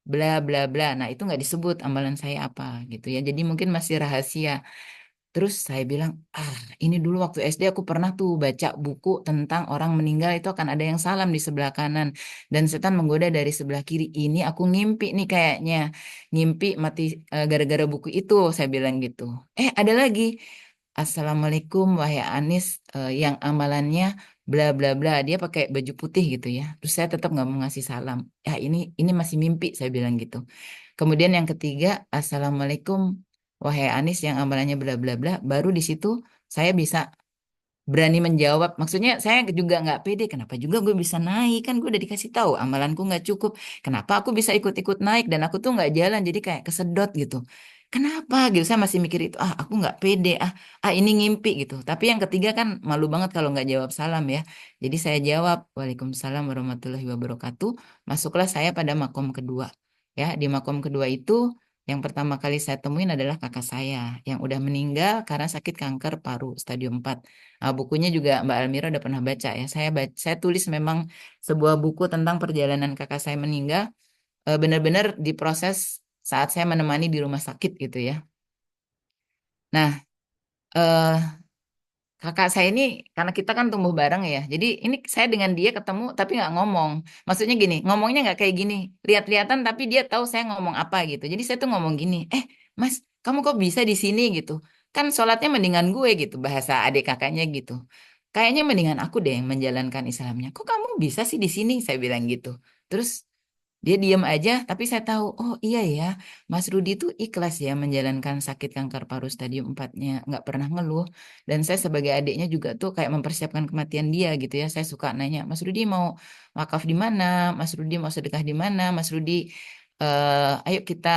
bla bla bla. Nah, itu nggak disebut amalan saya apa gitu ya. Jadi mungkin masih rahasia. Terus saya bilang, ini dulu waktu SD aku pernah tuh baca buku tentang orang meninggal itu akan ada yang salam di sebelah kanan dan setan menggoda dari sebelah kiri. Ini aku ngimpi nih kayaknya. Ngimpi mati gara-gara buku itu, saya bilang gitu. Ada lagi. Assalamualaikum wahai Anis yang amalannya bla bla bla. Dia pakai baju putih gitu ya. Terus saya tetap nggak mau ngasih salam. Ya ini masih mimpi, saya bilang gitu. Kemudian yang ketiga, Assalamualaikum wahai Anis yang amalannya bla bla bla. Baru di situ saya bisa berani menjawab. Maksudnya saya juga nggak pede. Kenapa juga gue bisa naik? Kan gue udah dikasih tahu amalanku nggak cukup. Kenapa aku bisa ikut-ikut naik dan aku tuh nggak jalan. Jadi kayak kesedot gitu. Kenapa gitu? Saya masih mikir itu. Aku nggak pede. Ini ngimpi gitu. Tapi yang ketiga kan malu banget kalau nggak jawab salam ya. Jadi saya jawab, Waalaikumsalam warahmatullahi wabarakatuh. Masuklah saya pada makom kedua. Ya, di makom kedua itu yang pertama kali saya temuin adalah kakak saya yang udah meninggal karena sakit kanker paru stadium 4. Bukunya juga Mbak Almira udah pernah baca ya. Saya tulis memang sebuah buku tentang perjalanan kakak saya meninggal. Benar-benar diproses saat saya menemani di rumah sakit gitu ya. Nah, eh, kakak saya ini karena kita kan tumbuh bareng ya. Jadi ini saya dengan dia ketemu tapi nggak ngomong. Maksudnya gini, ngomongnya nggak kayak gini. Lihat-lihatan tapi dia tahu saya ngomong apa gitu. Jadi saya tuh ngomong gini, Mas, kamu kok bisa di sini gitu? Kan sholatnya mendingan gue gitu, bahasa adik kakaknya gitu. Kayaknya mendingan aku deh yang menjalankan Islamnya. Kok kamu bisa sih di sini? Saya bilang gitu. Terus dia diam aja, tapi saya tahu, oh iya ya, Mas Rudi itu ikhlas ya menjalankan sakit kanker paru stadium 4-nya, nggak pernah ngeluh. Dan saya sebagai adiknya juga tuh kayak mempersiapkan kematian dia gitu ya. Saya suka nanya, Mas Rudi mau wakaf di mana? Mas Rudi mau sedekah di mana? Mas Rudi, ayo kita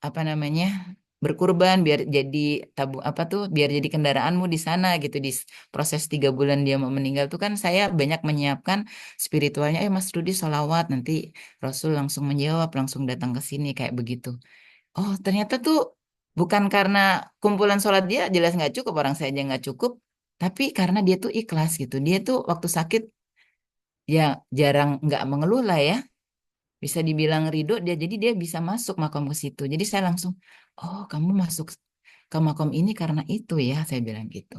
apa namanya berkurban biar jadi apa tuh biar jadi kendaraanmu di sana gitu di proses 3 bulan dia mau meninggal tuh kan saya banyak menyiapkan spiritualnya. Mas Rudi sholawat nanti Rasul langsung menjawab, langsung datang ke sini kayak begitu. Oh, ternyata tuh bukan karena kumpulan sholat dia jelas nggak cukup, orang saya aja nggak cukup, tapi karena dia tuh ikhlas gitu. Dia tuh waktu sakit ya jarang nggak mengeluh lah ya. Bisa dibilang ridho dia, jadi dia bisa masuk makom ke situ. Jadi saya langsung, oh kamu masuk ke makom ini karena itu ya, saya bilang gitu.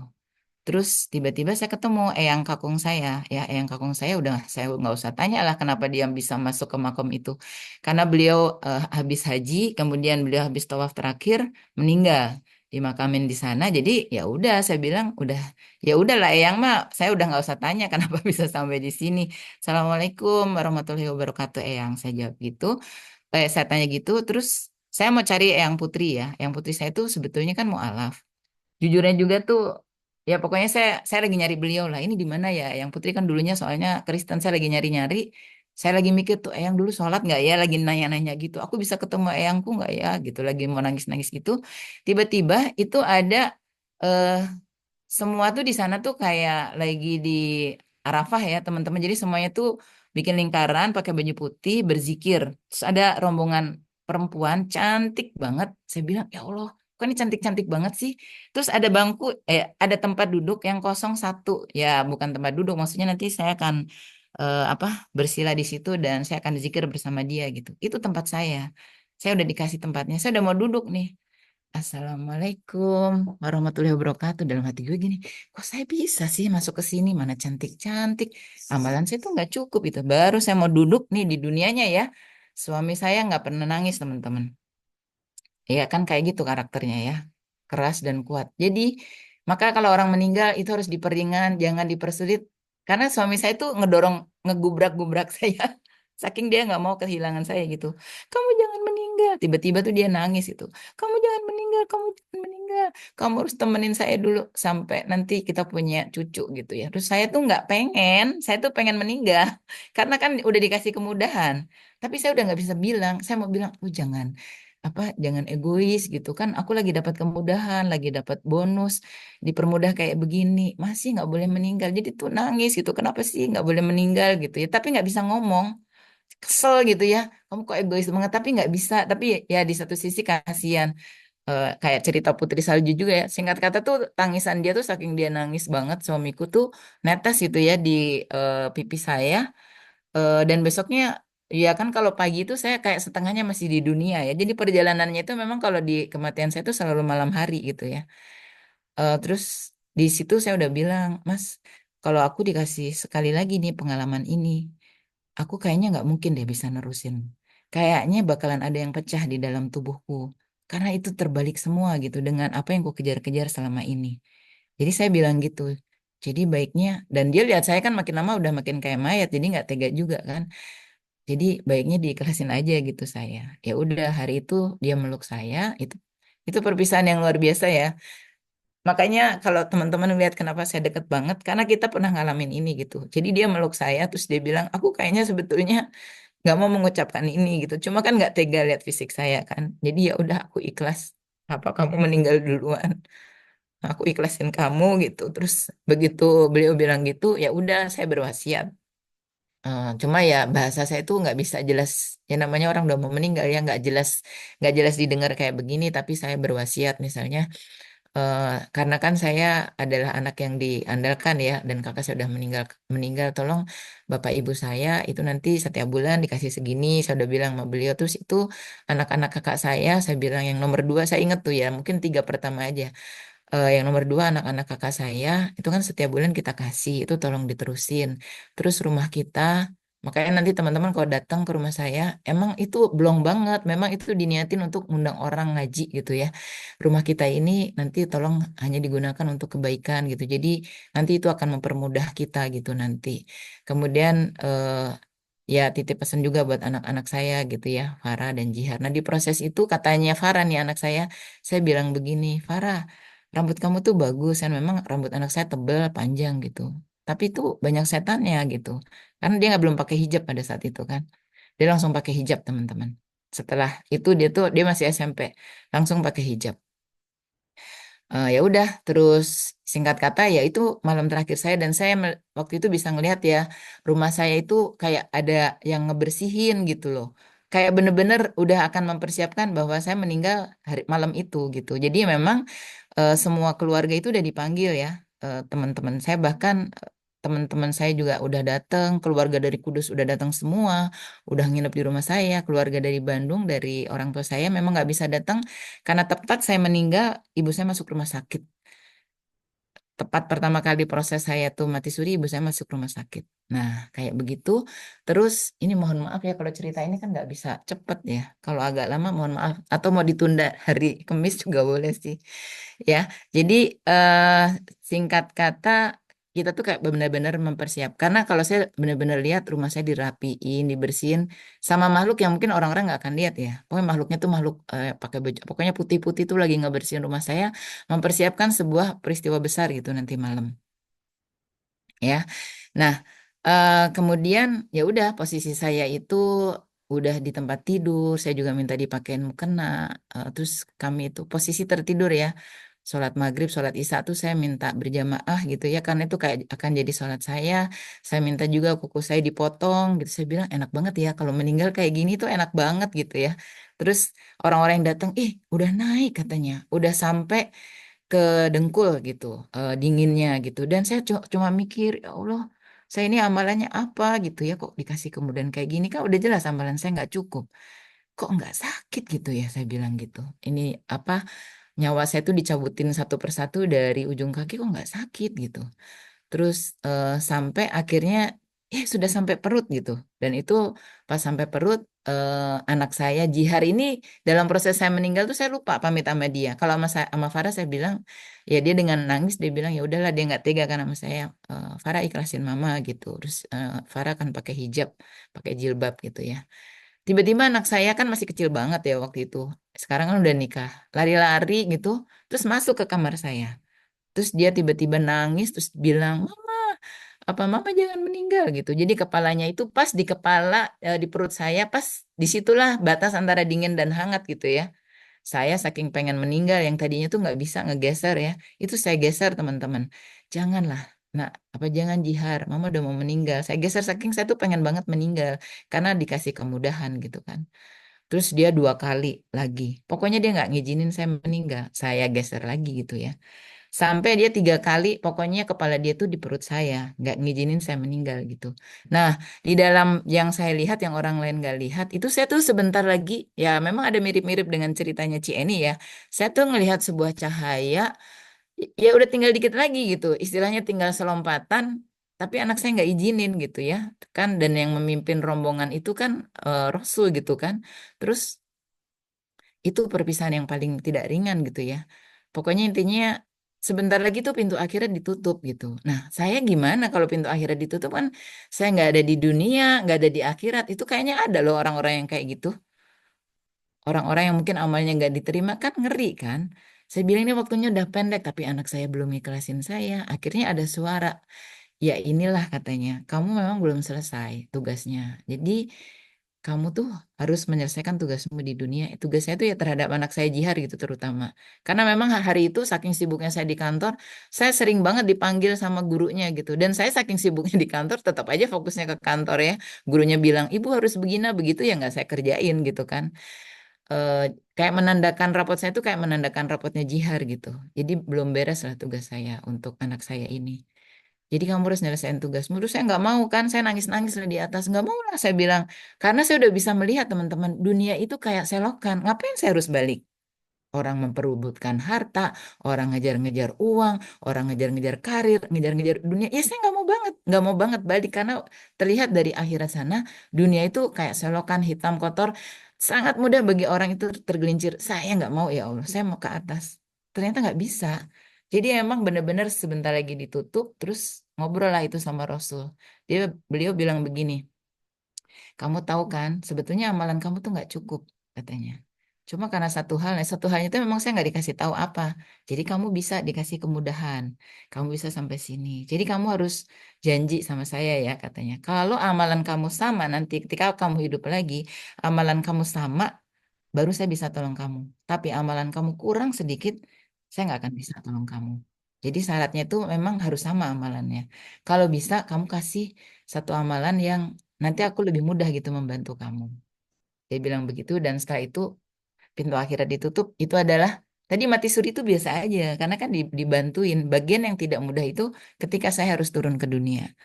Terus tiba-tiba saya ketemu eyang kakung saya, ya eyang kakung saya udah saya nggak usah tanya lah kenapa dia bisa masuk ke makom itu, karena beliau habis haji, kemudian beliau habis tawaf terakhir meninggal dimakamin di sana. Jadi ya udah saya bilang udah ya udahlah eyang mah saya udah nggak usah tanya kenapa bisa sampai di sini. Assalamualaikum warahmatullahi wabarakatuh eyang, saya jawab gitu. Saya tanya gitu, terus saya mau cari eyang putri ya, eyang putri saya itu sebetulnya kan mualaf. Jujurnya juga tuh ya pokoknya saya lagi nyari beliau lah. Ini di mana ya? Yang Putri kan dulunya soalnya Kristen, saya lagi nyari-nyari. Saya lagi mikir tuh Eyang dulu sholat nggak ya? Lagi nanya-nanya gitu. Aku bisa ketemu Eyangku nggak ya? Gitu lagi mau nangis-nangis gitu. Tiba-tiba itu ada eh, semua tuh di sana tuh kayak lagi di Arafah ya teman-teman. Jadi semuanya tuh bikin lingkaran pakai baju putih berzikir. Terus ada rombongan perempuan cantik banget. Saya bilang ya Allah, kok kok ini cantik-cantik banget sih. Terus ada bangku, ada tempat duduk yang kosong satu. Ya, bukan tempat duduk, maksudnya nanti saya akan apa bersila di situ dan saya akan zikir bersama dia gitu. Itu tempat saya. Saya udah dikasih tempatnya. Saya udah mau duduk nih. Assalamualaikum warahmatullahi wabarakatuh. Dalam hati gue gini, kok saya bisa sih masuk ke sini? Mana cantik-cantik. Amalan saya tuh nggak cukup itu. Baru saya mau duduk nih di dunianya ya. Suami saya nggak pernah nangis teman-teman. Iya kan kayak gitu karakternya ya. Keras dan kuat. Jadi maka kalau orang meninggal itu harus diperingan, jangan dipersulit. Karena suami saya tuh ngedorong, ngegubrak-gubrak saya. Saking dia nggak mau kehilangan saya gitu. Kamu jangan meninggal. Tiba-tiba tuh dia nangis itu. Kamu jangan meninggal, kamu jangan meninggal. Kamu harus temenin saya dulu sampai nanti kita punya cucu gitu ya. Terus saya tuh nggak pengen, saya tuh pengen meninggal. Karena kan udah dikasih kemudahan. Tapi saya udah nggak bisa bilang. Saya mau bilang, oh jangan apa jangan egois gitu kan, aku lagi dapat kemudahan, lagi dapat bonus, dipermudah kayak begini, masih nggak boleh meninggal. Jadi tuh nangis gitu, kenapa sih nggak boleh meninggal gitu ya, tapi nggak bisa ngomong, kesel gitu ya, kamu kok egois banget, tapi nggak bisa. Tapi ya di satu sisi kasihan. Kayak cerita Putri Salju juga ya, singkat kata tuh tangisan dia tuh saking dia nangis banget, suamiku tuh netes gitu ya di pipi saya. Dan besoknya ya kan kalau pagi itu saya kayak setengahnya masih di dunia ya. Jadi perjalanannya itu memang kalau di kematian saya itu selalu malam hari gitu ya. Terus di situ saya udah bilang, Mas, kalau aku dikasih sekali lagi nih pengalaman ini, aku kayaknya nggak mungkin deh bisa nerusin. Kayaknya bakalan ada yang pecah di dalam tubuhku. Karena itu terbalik semua gitu dengan apa yang ku kejar-kejar selama ini. Jadi saya bilang gitu. Jadi baiknya, dan dia lihat saya kan makin lama udah makin kayak mayat, jadi nggak tega juga kan. Jadi baiknya diikhlasin aja gitu saya. Ya udah hari itu dia meluk saya, itu perpisahan yang luar biasa ya. Makanya kalau teman-teman lihat kenapa saya deket banget, karena kita pernah ngalamin ini gitu. Jadi dia meluk saya, terus dia bilang, aku kayaknya sebetulnya nggak mau mengucapkan ini gitu. Cuma kan nggak tega lihat fisik saya kan. Jadi ya udah aku ikhlas. Apa kamu meninggal duluan? Aku ikhlasin kamu gitu. Terus begitu beliau bilang gitu, ya udah saya berwasiat. Cuma ya bahasa saya tuh nggak bisa jelas, ya namanya orang udah mau meninggal ya nggak jelas didengar kayak begini, tapi saya berwasiat misalnya, eh, karena kan saya adalah anak yang diandalkan ya, dan kakak saya udah meninggal meninggal, tolong bapak ibu saya itu nanti setiap bulan dikasih segini, saya udah bilang sama beliau. Terus itu anak-anak kakak saya bilang yang nomor dua saya inget tuh ya, mungkin tiga pertama aja. Yang nomor dua anak-anak kakak saya itu kan setiap bulan kita kasih, itu tolong diterusin. Terus rumah kita, makanya nanti teman-teman kalau datang ke rumah saya, emang itu belum banget, memang itu diniatin untuk undang orang ngaji gitu ya. Rumah kita ini nanti tolong hanya digunakan untuk kebaikan gitu. Jadi nanti itu akan mempermudah kita gitu nanti. Kemudian ya titip pesan juga buat anak-anak saya gitu ya, Farah dan Jihar. Nah di proses itu katanya Farah nih anak saya bilang begini, Farah, rambut kamu tuh bagus kan, memang rambut anak saya tebal panjang gitu. Tapi itu banyak setannya gitu. Karena dia nggak belum pakai hijab pada saat itu kan. Dia langsung pakai hijab teman-teman. Setelah itu dia masih SMP, langsung pakai hijab. Ya udah, terus singkat kata ya itu malam terakhir saya, dan saya waktu itu bisa ngelihat ya rumah saya itu kayak ada yang ngebersihin gitu loh. Kayak bener-bener udah akan mempersiapkan bahwa saya meninggal hari malam itu gitu. Jadi memang semua keluarga itu udah dipanggil ya, teman-teman saya bahkan teman-teman saya juga udah datang, keluarga dari Kudus udah datang semua, udah nginep di rumah saya, keluarga dari Bandung, dari orang tua saya memang nggak bisa datang karena tepat saya meninggal, ibu saya masuk rumah sakit. Tepat pertama kali proses saya tuh mati suri, ibu saya masuk rumah sakit. Nah, kayak begitu. Terus ini mohon maaf ya kalau cerita ini kan nggak bisa cepet ya. Kalau agak lama mohon maaf. Atau mau ditunda hari Kamis juga boleh sih. Ya, jadi eh, singkat kata kita tuh kayak benar-benar mempersiapkan. Karena kalau saya benar-benar lihat rumah saya dirapiin, dibersihin sama makhluk yang mungkin orang-orang nggak akan lihat ya. Pokoknya makhluknya tuh makhluk pakai baju, pokoknya putih-putih tuh lagi ngebersihin rumah saya, mempersiapkan sebuah peristiwa besar gitu nanti malam. Ya, nah kemudian ya udah posisi saya itu udah di tempat tidur, saya juga minta dipakein mukena, terus kami itu posisi tertidur ya. sholat maghrib, sholat isya tuh saya minta berjamaah gitu ya, karena itu kayak akan jadi sholat saya. Saya minta juga kuku saya dipotong gitu. Saya bilang enak banget ya kalau meninggal kayak gini tuh enak banget gitu ya. Terus orang-orang yang datang, ih udah naik katanya, udah sampai ke dengkul gitu, dinginnya gitu. Dan saya cuma mikir, ya Allah, saya ini amalannya apa gitu ya, kok dikasih kemudahan kayak gini kan udah jelas amalan saya nggak cukup. Kok nggak sakit gitu ya, saya bilang gitu. Ini apa, nyawa saya tuh dicabutin satu persatu dari ujung kaki kok nggak sakit gitu. Terus sampai akhirnya ya sudah sampai perut gitu. Dan itu pas sampai perut, anak saya Jihar ini dalam proses saya meninggal tuh saya lupa pamit sama dia. Kalau sama Farah saya bilang ya, dia dengan nangis dia bilang ya udahlah, dia nggak tega kan sama saya. Farah ikhlasin mama gitu. Terus Farah kan pakai hijab, pakai jilbab gitu ya. Tiba-tiba anak saya kan masih kecil banget ya waktu itu. Sekarang kan udah nikah. Lari-lari gitu, terus masuk ke kamar saya. Terus dia tiba-tiba nangis, terus bilang, Mama, apa Mama jangan meninggal gitu. Jadi kepalanya itu pas di kepala, di perut saya, pas disitulah batas antara dingin dan hangat gitu ya. Saya saking pengen meninggal, yang tadinya tuh nggak bisa ngegeser ya. Itu saya geser teman-teman. Janganlah. Nah, apa jangan Jihar, Mama udah mau meninggal. Saya geser saking saya tuh pengen banget meninggal. Karena dikasih kemudahan gitu kan. Terus dia dua kali lagi. Pokoknya dia nggak ngizinin saya meninggal. Saya geser lagi gitu ya. Sampai dia tiga kali, pokoknya kepala dia tuh di perut saya, nggak ngizinin saya meninggal gitu. Nah, di dalam yang saya lihat, yang orang lain nggak lihat, itu saya tuh sebentar lagi, ya memang ada mirip-mirip dengan ceritanya Ci Eni ya. Saya tuh ngelihat sebuah cahaya, ya udah tinggal dikit lagi gitu, istilahnya tinggal selompatan, tapi anak saya nggak izinin gitu ya, kan. Dan yang memimpin rombongan itu kan Rasul gitu kan. Terus itu perpisahan yang paling tidak ringan gitu ya. Pokoknya intinya sebentar lagi tuh pintu akhirat ditutup gitu. Nah, saya gimana kalau pintu akhirat ditutup kan, saya nggak ada di dunia, nggak ada di akhirat. Itu kayaknya ada loh orang-orang yang kayak gitu. Orang-orang yang mungkin amalnya nggak diterima kan ngeri kan. Saya bilang ini waktunya udah pendek, tapi anak saya belum ikhlasin saya. Akhirnya ada suara, ya inilah katanya, kamu memang belum selesai tugasnya. Jadi kamu tuh harus menyelesaikan tugasmu di dunia. Tugasnya itu ya terhadap anak saya Jihar gitu terutama. Karena memang hari itu saking sibuknya saya di kantor, saya sering banget dipanggil sama gurunya gitu. Dan saya saking sibuknya di kantor tetap aja fokusnya ke kantor ya. Gurunya bilang, ibu harus begini begitu ya nggak saya kerjain gitu kan. Eh, Kayak menandakan rapot saya itu kayak menandakan rapotnya Jihar gitu. Jadi belum beres lah tugas saya untuk anak saya ini. Jadi kamu harus nyelesain tugasmu. Terus saya nggak mau kan, saya nangis-nangis lah di atas. Nggak mau lah saya bilang. Karena saya udah bisa melihat teman-teman, dunia itu kayak selokan. Ngapain saya harus balik? Orang memperebutkan harta, orang ngejar-ngejar uang, orang ngejar-ngejar karir, ngejar-ngejar dunia. Ya saya nggak mau banget balik karena terlihat dari akhirat sana, dunia itu kayak selokan hitam kotor, sangat mudah bagi orang itu tergelincir. Saya nggak mau ya Allah, saya mau ke atas. Ternyata nggak bisa. Jadi emang benar-benar sebentar lagi ditutup, terus ngobrol lah itu sama Rasul. Beliau bilang begini. Kamu tahu kan, sebetulnya amalan kamu tuh nggak cukup, katanya. Cuma karena satu halnya itu memang saya nggak dikasih tahu apa. Jadi kamu bisa dikasih kemudahan, kamu bisa sampai sini. Jadi kamu harus janji sama saya ya, katanya. Kalau amalan kamu sama nanti ketika kamu hidup lagi, amalan kamu sama, baru saya bisa tolong kamu. Tapi amalan kamu kurang sedikit, saya nggak akan bisa tolong kamu. Jadi syaratnya itu memang harus sama amalannya. Kalau bisa, kamu kasih satu amalan yang nanti aku lebih mudah gitu membantu kamu. Dia bilang begitu dan setelah itu pintu akhirat ditutup. Itu adalah tadi mati suri itu biasa aja karena kan dibantuin. Bagian yang tidak mudah itu ketika saya harus turun ke dunia.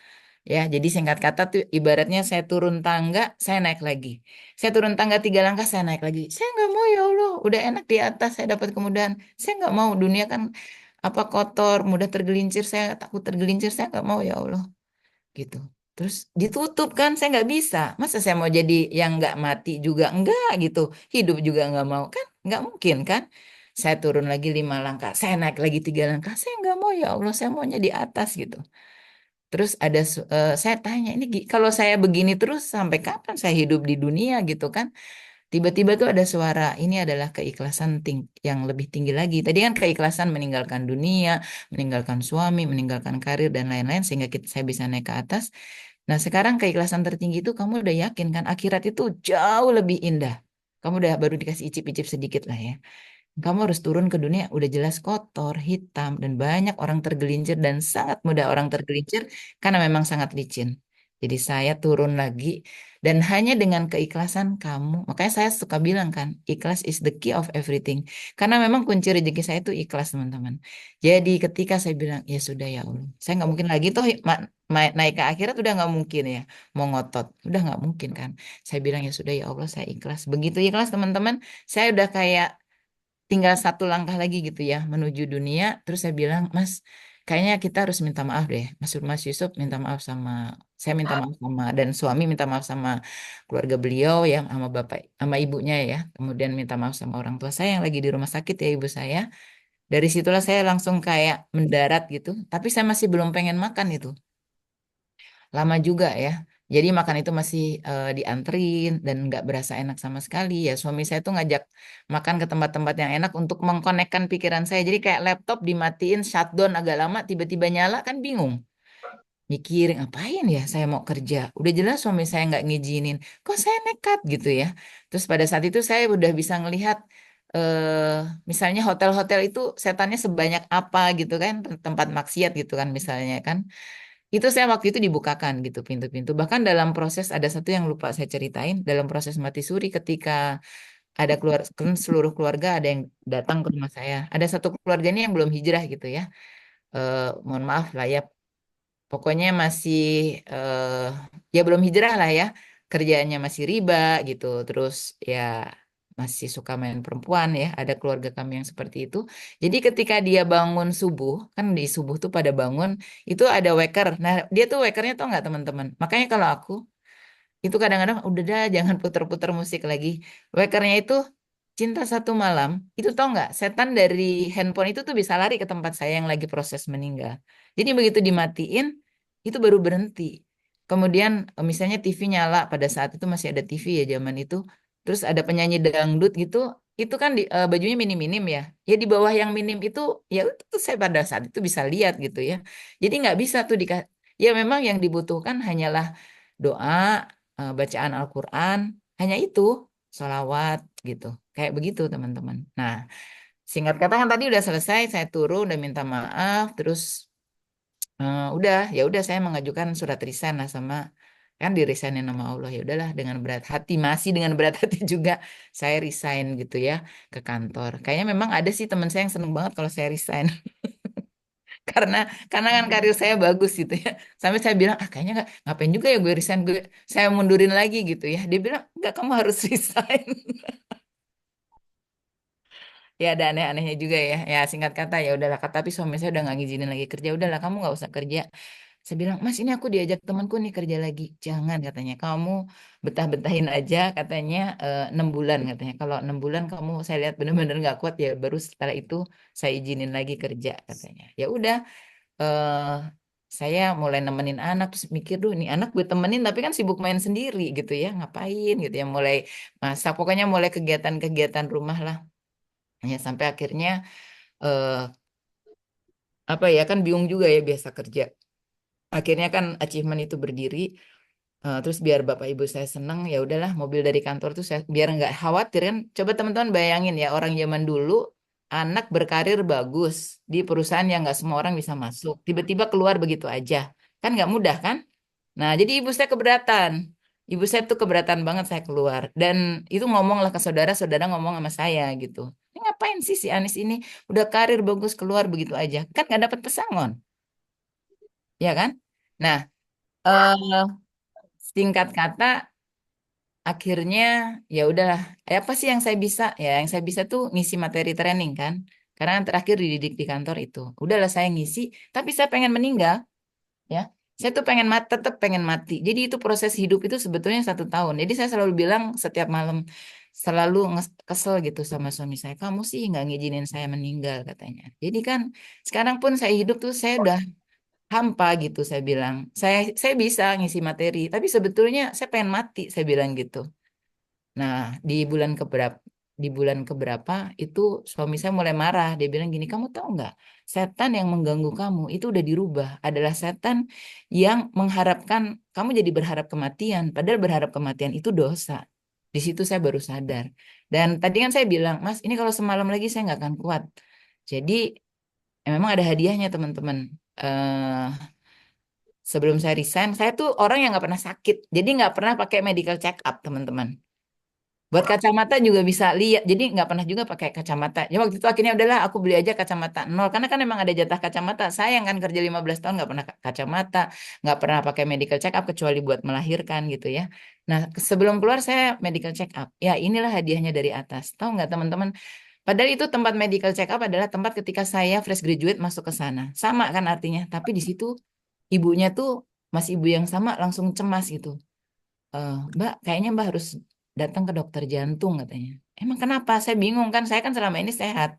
Ya, jadi singkat kata tuh ibaratnya saya turun tangga, saya naik lagi. Saya turun tangga tiga langkah, saya naik lagi. Saya nggak mau ya Allah, udah enak di atas, saya dapat kemudahan. Saya nggak mau dunia kan apa kotor, mudah tergelincir. Saya takut tergelincir, saya nggak mau ya Allah gitu. Terus ditutup kan, saya nggak bisa. Masa saya mau jadi yang nggak mati juga enggak gitu, hidup juga nggak mau kan, nggak mungkin kan. Saya turun lagi lima langkah, saya naik lagi tiga langkah, saya nggak mau ya Allah, saya maunya di atas gitu. Terus saya tanya, ini kalau saya begini terus sampai kapan saya hidup di dunia gitu kan? Tiba-tiba tuh ada suara, ini adalah keikhlasan yang lebih tinggi lagi. Tadi kan keikhlasan meninggalkan dunia, meninggalkan suami, meninggalkan karir dan lain-lain sehingga saya bisa naik ke atas. Nah, sekarang keikhlasan tertinggi itu kamu udah yakin kan akhirat itu jauh lebih indah. Kamu udah baru dikasih icip-icip sedikit lah ya. Kamu harus turun ke dunia, udah jelas kotor, hitam, dan banyak orang tergelincir dan sangat mudah orang tergelincir karena memang sangat licin. Jadi saya turun lagi dan hanya dengan keikhlasan kamu, makanya saya suka bilang kan, ikhlas is the key of everything. Karena memang kunci rezeki saya itu ikhlas, teman-teman. Jadi ketika saya bilang, ya sudah ya Allah, saya nggak mungkin lagi tuh naik ke akhirat udah nggak mungkin ya, mau ngotot, udah nggak mungkin kan. Saya bilang ya sudah ya Allah, saya ikhlas. Begitu ikhlas teman-teman, saya udah kayak tinggal satu langkah lagi gitu ya menuju dunia. Terus saya bilang, Mas, kayaknya kita harus minta maaf deh. Mas Yusuf minta maaf sama saya, minta maaf sama dan suami minta maaf sama keluarga beliau yang sama bapak sama ibunya ya. Kemudian minta maaf sama orang tua saya yang lagi di rumah sakit ya, ibu saya. Dari situlah saya langsung kayak mendarat gitu. Tapi saya masih belum pengen makan itu. Lama juga ya. Jadi makan itu masih dianterin dan nggak berasa enak sama sekali ya. Suami saya tuh ngajak makan ke tempat-tempat yang enak untuk mengkonekkan pikiran saya. Jadi kayak laptop dimatiin, shutdown agak lama, tiba-tiba nyala kan bingung. Mikir ngapain ya saya mau kerja. Udah jelas suami saya nggak ngizinin. Kok saya nekat gitu ya. Terus pada saat itu saya udah bisa ngelihat misalnya hotel-hotel itu setannya sebanyak apa gitu kan, tempat maksiat gitu kan misalnya kan. Itu saya waktu itu dibukakan gitu pintu-pintu. Bahkan dalam proses ada satu yang lupa saya ceritain, dalam proses mati suri ketika ada keluar kan seluruh keluarga ada yang datang ke rumah saya. Ada satu keluarga ini yang belum hijrah gitu ya. Mohon maaf lah ya. Pokoknya masih eh, ya belum hijrah lah ya. Kerjaannya masih riba gitu. Terus ya masih suka main perempuan ya. Ada keluarga kami yang seperti itu. Jadi ketika dia bangun subuh, kan di subuh tuh pada bangun, itu ada waker. Nah, dia tuh wakernya tau nggak teman-teman? Makanya kalau aku itu kadang-kadang udah dah jangan puter-puter musik lagi. Wakernya itu Cinta Satu Malam. Itu tau nggak? Setan dari handphone itu tuh bisa lari ke tempat saya yang lagi proses meninggal. Jadi begitu dimatiin, itu baru berhenti. Kemudian misalnya TV nyala, pada saat itu masih ada TV ya zaman itu. Terus ada penyanyi dangdut gitu, itu kan bajunya minim-minim ya. Ya di bawah yang minim itu, ya itu tuh saya pada saat itu bisa lihat gitu ya. Jadi nggak bisa tuh ya memang yang dibutuhkan hanyalah doa, bacaan Al-Quran, hanya itu, sholawat gitu. Kayak begitu teman-teman. Nah, singkat kata kan tadi udah selesai, saya turun, udah minta maaf, terus udah, ya udah saya mengajukan surat resign lah sama kan di resignin nama Allah ya udahlah dengan berat hati masih dengan berat hati juga saya resign gitu ya ke kantor. Kayaknya memang ada sih teman saya yang seneng banget kalau saya resign karena kan karir saya bagus gitu ya. Sampai saya bilang ah kayaknya nggak ngapain juga ya gue resign gue saya mundurin lagi gitu ya. Dia bilang nggak kamu harus resign. Ya ada aneh-anehnya juga ya. Ya singkat kata ya udahlah kata tapi suami saya udah nggak ngizinin lagi kerja. Udahlah kamu nggak usah kerja. Saya bilang, Mas ini aku diajak temanku nih kerja lagi. Jangan katanya, kamu betah-betahin aja katanya 6 bulan katanya. Kalau 6 bulan kamu saya lihat benar-benar nggak kuat ya baru setelah itu saya izinin lagi kerja katanya. Ya udah eh saya mulai nemenin anak terus mikir dulu nih anak gue temenin tapi kan sibuk main sendiri gitu ya ngapain gitu ya mulai masak pokoknya mulai kegiatan-kegiatan rumah lah ya sampai akhirnya eh apa ya kan bingung juga ya biasa kerja akhirnya kan achievement itu berdiri. Terus biar bapak ibu saya seneng, ya udahlah mobil dari kantor tuh saya biar nggak khawatir kan. Coba teman-teman bayangin ya orang zaman dulu anak berkarir bagus di perusahaan yang nggak semua orang bisa masuk, tiba-tiba keluar begitu aja, kan nggak mudah kan? Nah jadi ibu saya keberatan, ibu saya tuh keberatan banget saya keluar dan itu ngomonglah ke saudara, saudara ngomong sama saya gitu. Ini ngapain sih si Anis ini udah karir bagus keluar begitu aja, kan nggak dapat pesangon, ya kan? Nah, eh, singkat kata akhirnya ya udahlah apa sih yang saya bisa ya yang saya bisa tuh ngisi materi training kan karena yang terakhir dididik di kantor itu udahlah saya ngisi tapi saya pengen meninggal ya saya tuh pengen mati tetap pengen mati jadi itu proses hidup itu sebetulnya 1 tahun jadi saya selalu bilang setiap malam selalu kesel gitu sama suami saya kamu sih nggak ngizinin saya meninggal katanya jadi kan sekarang pun saya hidup tuh saya udah hampa gitu saya bilang saya bisa ngisi materi tapi sebetulnya saya pengen mati saya bilang gitu. Nah, di bulan keberapa itu suami saya mulai marah. Dia bilang gini, kamu tahu nggak? Setan yang mengganggu kamu itu udah dirubah. Adalah setan yang mengharapkan kamu jadi berharap kematian. Padahal berharap kematian itu dosa. Di situ saya baru sadar. Dan tadi kan saya bilang, Mas, ini kalau semalam lagi saya nggak akan kuat. Jadi memang ada hadiahnya teman-teman. eh Sebelum saya resign, saya tuh orang yang nggak pernah sakit. Jadi nggak pernah pakai medical check up, teman-teman. Buat kacamata juga bisa lihat. Jadi nggak pernah juga pakai kacamata. Ya waktu itu akhirnya udahlah aku beli aja kacamata nol. Karena kan emang ada jatah kacamata. Saya yang kan kerja 15 tahun nggak pernah kacamata. Nggak pernah pakai medical check up kecuali buat melahirkan gitu ya. Nah sebelum keluar saya medical check up. Ya inilah hadiahnya dari atas. Tahu nggak teman-teman? Padahal itu tempat medical check up adalah tempat ketika saya fresh graduate masuk ke sana. Sama kan artinya. Tapi di situ ibunya tuh masih ibu yang sama langsung cemas gitu. Mbak, kayaknya Mbak harus datang ke dokter jantung katanya. Emang kenapa? Saya bingung kan. Saya kan selama ini sehat.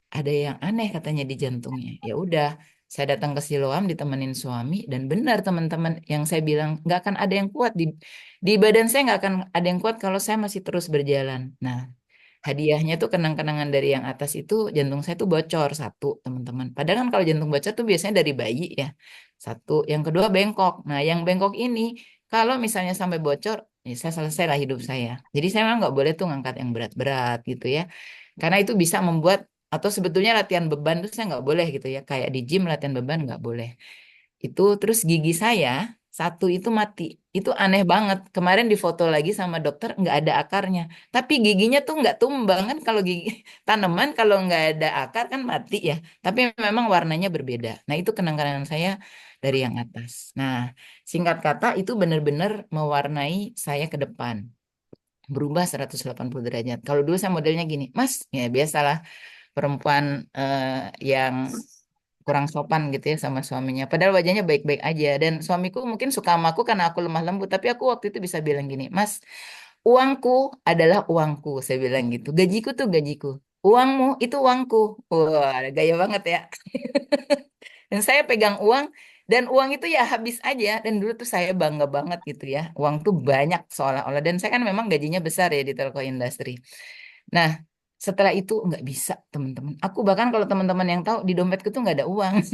Ada yang aneh katanya di jantungnya. Ya udah, saya datang ke Siloam ditemenin suami dan benar teman-teman yang saya bilang nggak akan ada yang kuat di badan saya nggak akan ada yang kuat kalau saya masih terus berjalan. Nah, hadiahnya tuh kenang-kenangan dari yang atas itu jantung saya tuh bocor satu teman-teman. Padahal kan kalau jantung bocor tuh biasanya dari bayi ya. Satu, yang kedua bengkok. Nah yang bengkok ini kalau misalnya sampai bocor, ya saya selesai lah hidup saya. Jadi saya memang nggak boleh tuh ngangkat yang berat-berat gitu ya. Karena itu bisa membuat atau sebetulnya latihan beban tuh saya nggak boleh gitu ya. Kayak di gym latihan beban nggak boleh. Itu terus gigi saya satu itu mati. Itu aneh banget. Kemarin difoto lagi sama dokter nggak ada akarnya. Tapi giginya tuh nggak tumbang kan kalau gigi tanaman kalau nggak ada akar kan mati ya. Tapi memang warnanya berbeda. Nah itu kenang-kenangan saya dari yang atas. Nah singkat kata itu benar-benar mewarnai saya ke depan. Berubah 180 derajat. Kalau dulu saya modelnya gini, Mas, ya biasalah perempuan yang kurang sopan gitu ya sama suaminya. Padahal wajahnya baik-baik aja. Dan suamiku mungkin suka sama aku karena aku lemah lembut. Tapi aku waktu itu bisa bilang gini, Mas, uangku adalah uangku. Saya bilang gitu. Gajiku tuh gajiku. Uangmu itu uangku. Wah, gaya banget ya. Dan saya pegang uang. Dan uang itu ya habis aja. Dan dulu tuh saya bangga banget gitu ya. Uang tuh banyak seolah-olah. Dan saya kan memang gajinya besar ya di telco industri. Nah, setelah itu nggak bisa, teman-teman. Aku bahkan kalau teman-teman yang tahu di dompetku tuh nggak ada uang.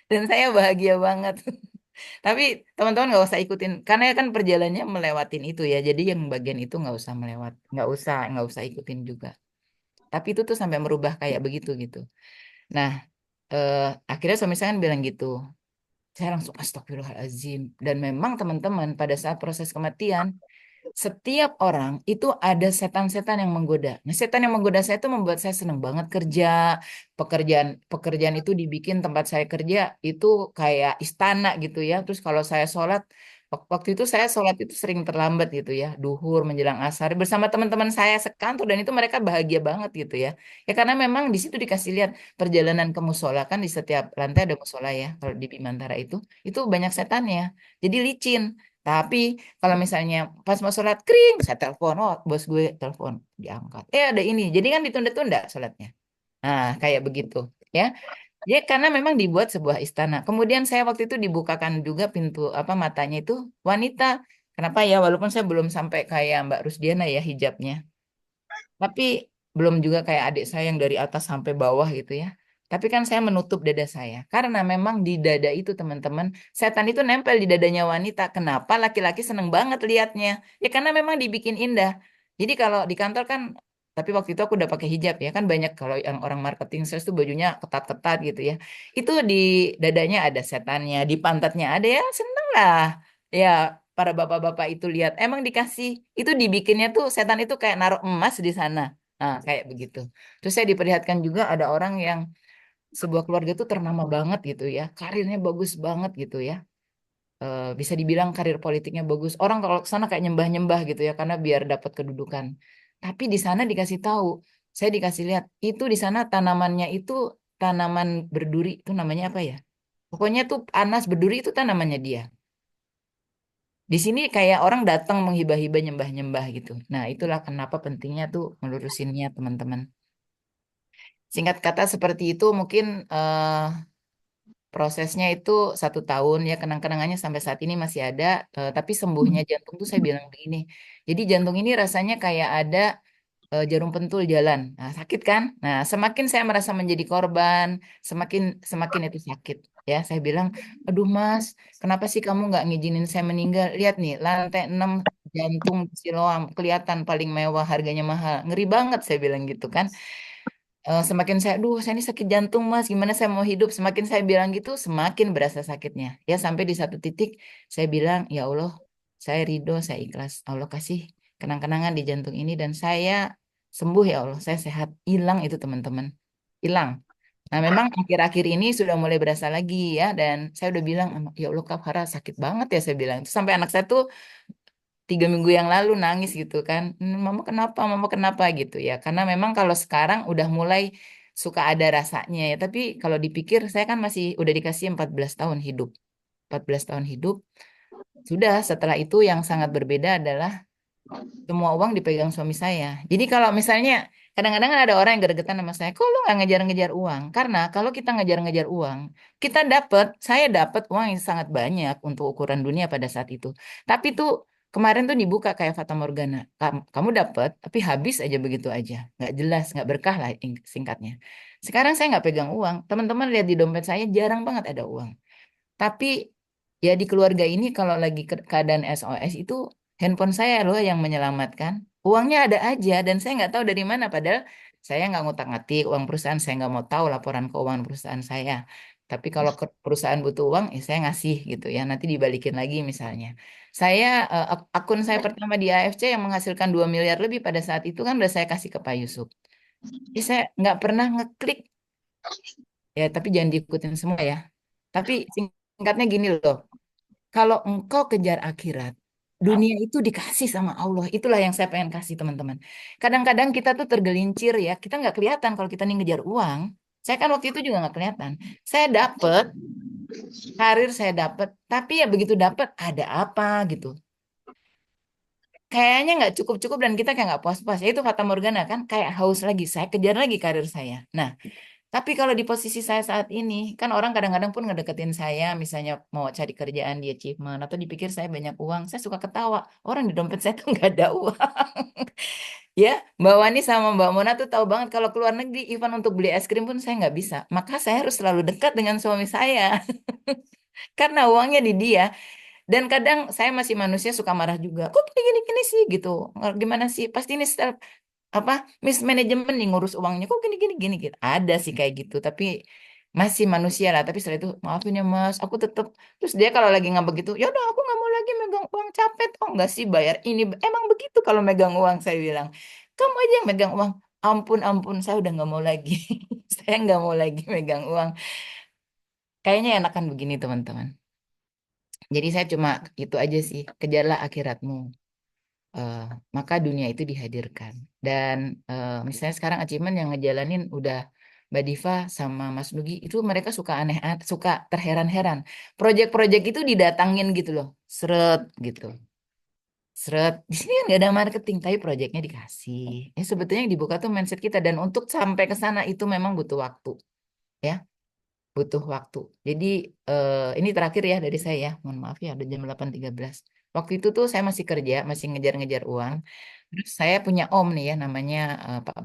Dan saya bahagia banget. Tapi teman-teman nggak usah ikutin, karena kan perjalanannya melewatin itu ya. Jadi yang bagian itu nggak usah melewat, nggak usah ikutin juga. Tapi itu tuh sampai merubah kayak begitu gitu. Nah, eh, akhirnya suami saya kan bilang gitu. Saya langsung astagfirullahaladzim. Dan memang teman-teman pada saat proses kematian setiap orang itu ada setan-setan yang menggoda. Nah, setan yang menggoda saya itu membuat saya senang banget kerja. Pekerjaan itu dibikin tempat saya kerja itu kayak istana gitu ya. Terus kalau saya sholat, waktu itu saya sholat itu sering terlambat gitu ya. Duhur menjelang asar bersama teman-teman saya sekantor dan itu mereka bahagia banget gitu ya. Ya karena memang di situ dikasih lihat perjalanan ke musola kan di setiap lantai ada musola ya. Kalau di Bimantara itu banyak setannya. Jadi licin. Tapi kalau misalnya pas mau sholat kering, saya telepon, oh bos gue telepon, diangkat. Ada ini, jadi kan ditunda-tunda sholatnya. Nah, kayak begitu, ya. Ya karena memang dibuat sebuah istana. Kemudian saya waktu itu dibukakan juga pintu apa matanya itu wanita. Kenapa ya? Walaupun saya belum sampai kayak Mbak Rusdiana ya hijabnya. Tapi belum juga kayak adik saya yang dari atas sampai bawah gitu ya. Tapi kan saya menutup dada saya. Karena memang di dada itu teman-teman, setan itu nempel di dadanya wanita. Kenapa laki-laki seneng banget liatnya? Ya karena memang dibikin indah. Jadi kalau di kantor kan, tapi waktu itu aku udah pakai hijab ya. Kan banyak kalau yang orang marketing sales tuh bajunya ketat-ketat gitu ya. Itu di dadanya ada setannya, di pantatnya ada ya seneng lah. Ya para bapak-bapak itu lihat emang dikasih itu dibikinnya tuh setan itu kayak naruh emas di sana. Nah, kayak begitu. Terus saya diperlihatkan juga ada orang yang sebuah keluarga tuh ternama banget gitu ya. Karirnya bagus banget gitu ya. Bisa dibilang karir politiknya bagus. Orang kalau ke sana kayak nyembah-nyembah gitu ya karena biar dapat kedudukan. Tapi di sana dikasih tahu, saya dikasih lihat itu di sana tanamannya itu tanaman berduri itu namanya apa ya? Pokoknya tuh anas berduri itu tanamannya dia. Di sini kayak orang datang menghibah-hibah nyembah-nyembah gitu. Nah, itulah kenapa pentingnya tuh melurusinnya teman-teman. Singkat kata seperti itu mungkin prosesnya itu 1 tahun ya kenang-kenangannya sampai saat ini masih ada. Tapi sembuhnya jantung tuh saya bilang begini. Jadi jantung ini rasanya kayak ada jarum pentul jalan. Nah, sakit kan? Nah, semakin saya merasa menjadi korban, semakin semakin itu sakit. Ya, saya bilang, aduh Mas, kenapa sih kamu nggak ngizinin saya meninggal? Lihat nih, lantai 6 jantung Siloam kelihatan paling mewah, harganya mahal. Ngeri banget saya bilang gitu kan. Semakin saya, duh, saya ini sakit jantung mas, gimana saya mau hidup? Semakin saya bilang gitu, semakin berasa sakitnya. Ya sampai di satu titik saya bilang, ya Allah, saya ridho, saya ikhlas. Allah kasih kenang-kenangan di jantung ini dan saya sembuh ya Allah, saya sehat. Hilang itu teman-teman, hilang. Nah memang akhir-akhir ini sudah mulai berasa lagi ya, dan saya udah bilang, ya Allah Kak Farah sakit banget ya saya bilang. Itu sampai anak saya tuh 3 minggu yang lalu nangis gitu kan. Mama kenapa gitu ya. Karena memang kalau sekarang udah mulai suka ada rasanya ya. Tapi kalau dipikir saya kan masih udah dikasih 14 tahun hidup. 14 tahun hidup. Sudah setelah itu yang sangat berbeda adalah semua uang dipegang suami saya. Jadi kalau misalnya kadang-kadang kan ada orang yang gregetan sama saya, kok lu nggak ngejar-ngejar uang? Karena kalau kita ngejar-ngejar uang, kita dapat, saya dapat uang yang sangat banyak untuk ukuran dunia pada saat itu. Tapi tuh kemarin tuh dibuka kayak Fata Morgana, kamu dapat, tapi habis aja begitu aja, nggak jelas, nggak berkah lah singkatnya. Sekarang saya nggak pegang uang, teman-teman lihat di dompet saya jarang banget ada uang. Tapi ya di keluarga ini kalau lagi keadaan SOS itu handphone saya loh yang menyelamatkan. Uangnya ada aja dan saya nggak tahu dari mana. Padahal saya nggak ngutak-ngatik uang perusahaan. Saya nggak mau tahu laporan keuangan perusahaan saya. Tapi kalau perusahaan butuh uang, ya saya ngasih gitu ya. Nanti dibalikin lagi misalnya. Saya akun saya pertama di AFC yang menghasilkan 2 miliar lebih pada saat itu kan udah saya kasih ke Pak Yusuf. Jadi saya nggak pernah ngeklik ya. Tapi jangan diikutin semua ya. Tapi singkatnya gini loh. Kalau engkau kejar akhirat, dunia itu dikasih sama Allah. Itulah yang saya pengen kasih teman-teman. Kadang-kadang kita tuh tergelincir ya. Kita nggak kelihatan kalau kita nih ngejar uang. Saya kan waktu itu juga nggak kelihatan. Saya dapet, karir saya dapet. Tapi ya begitu dapet, ada apa gitu. Kayaknya nggak cukup-cukup dan kita kayak nggak puas-puas. Ya itu Fata Morgana kan, kayak haus lagi. Saya kejar lagi karir saya. Nah, tapi kalau di posisi saya saat ini, kan orang kadang-kadang pun ngedeketin saya, misalnya mau cari kerjaan di achievement, atau dipikir saya banyak uang, saya suka ketawa. Orang di dompet saya tuh nggak ada uang. Ya, Mbak Wani sama Mbak Mona tuh tahu banget kalau keluar negeri, even untuk beli es krim pun saya nggak bisa. Maka saya harus selalu dekat dengan suami saya, karena uangnya di dia. Dan kadang saya masih manusia suka marah juga. Kok gini-gini sih gitu? Gimana sih? Pasti ini apa mismanagement nih ngurus uangnya kok gini gini gini gitu ada sih kayak gitu tapi masih manusia lah tapi setelah itu maafin ya mas aku tetap terus dia kalau lagi ngambek gitu ya udah aku nggak mau lagi megang uang capek oh nggak sih bayar ini emang begitu kalau megang uang saya bilang kamu aja yang megang uang ampun ampun saya udah nggak mau lagi saya nggak mau lagi megang uang kayaknya enakan begini teman-teman jadi saya cuma itu aja sih kejarlah akhiratmu. eh, maka dunia itu dihadirkan. Dan misalnya sekarang achievement yang ngejalanin udah Mbak Diva sama Mas Nugi itu mereka suka aneh, suka terheran-heran. Proyek-proyek itu didatangin gitu loh, seret gitu. Seret, di sini kan nggak ada marketing, tapi proyeknya dikasih. Sebetulnya yang dibuka tuh mindset kita dan untuk sampai ke sana itu memang butuh waktu, ya, butuh waktu. Jadi ini terakhir ya dari saya, mohon maaf ya, udah jam 8.13. Waktu itu tuh saya masih kerja, masih ngejar-ngejar uang. Terus saya punya om nih ya, namanya Pak,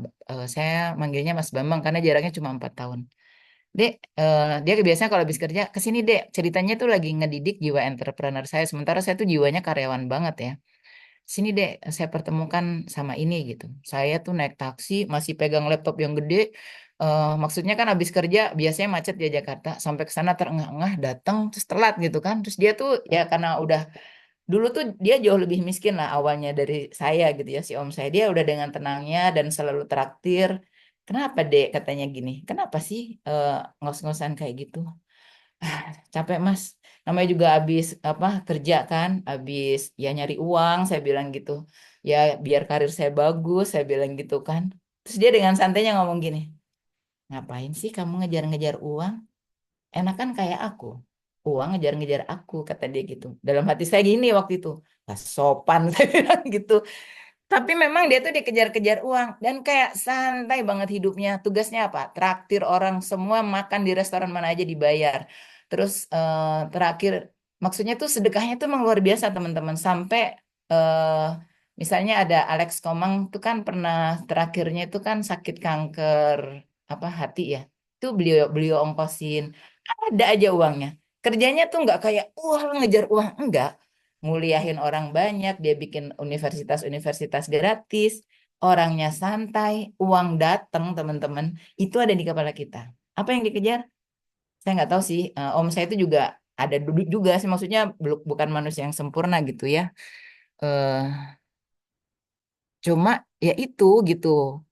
saya manggilnya Mas Bambang karena jaraknya cuma 4 tahun. Dek, dia biasanya kalau habis kerja, kesini Dek, ceritanya tuh lagi ngedidik jiwa entrepreneur saya. Sementara saya tuh jiwanya karyawan banget ya. Sini Dek, saya pertemukan sama ini gitu. Saya tuh naik taksi, masih pegang laptop yang gede. Maksudnya kan habis kerja, biasanya macet di Jakarta. Sampai ke sana terengah-engah, datang, terus telat gitu kan. Terus dia tuh, ya karena udah dulu tuh dia jauh lebih miskin lah awalnya dari saya gitu ya si om saya dia udah dengan tenangnya dan selalu traktir kenapa dek katanya gini kenapa sih ngos-ngosan kayak gitu ah, capek mas namanya juga habis apa kerja kan habis ya nyari uang saya bilang gitu ya biar karir saya bagus saya bilang gitu kan terus dia dengan santainya ngomong gini ngapain sih kamu ngejar-ngejar uang enakan kayak aku. Uang ngejar-ngejar aku, kata dia gitu. Dalam hati saya gini waktu itu. Gak sopan, saya bilang gitu. Tapi memang dia tuh dikejar-kejar uang. Dan kayak santai banget hidupnya. Tugasnya apa? Traktir orang semua makan di restoran mana aja dibayar. Terus terakhir, maksudnya tuh sedekahnya tuh emang luar biasa teman-teman. Sampai misalnya ada Alex Komang tuh kan pernah terakhirnya itu kan sakit kanker apa hati ya. Itu beliau beliau ongkosin ada aja uangnya. Kerjanya tuh nggak kayak wah ngejar uang, enggak. nguliahin orang banyak, dia bikin universitas-universitas gratis, orangnya santai, uang datang teman-teman, itu ada di kepala kita. Apa yang dikejar? Saya nggak tahu sih. Om saya itu juga ada duduk juga sih, maksudnya bukan manusia yang sempurna gitu ya. Eh, Cuma ya itu gitu.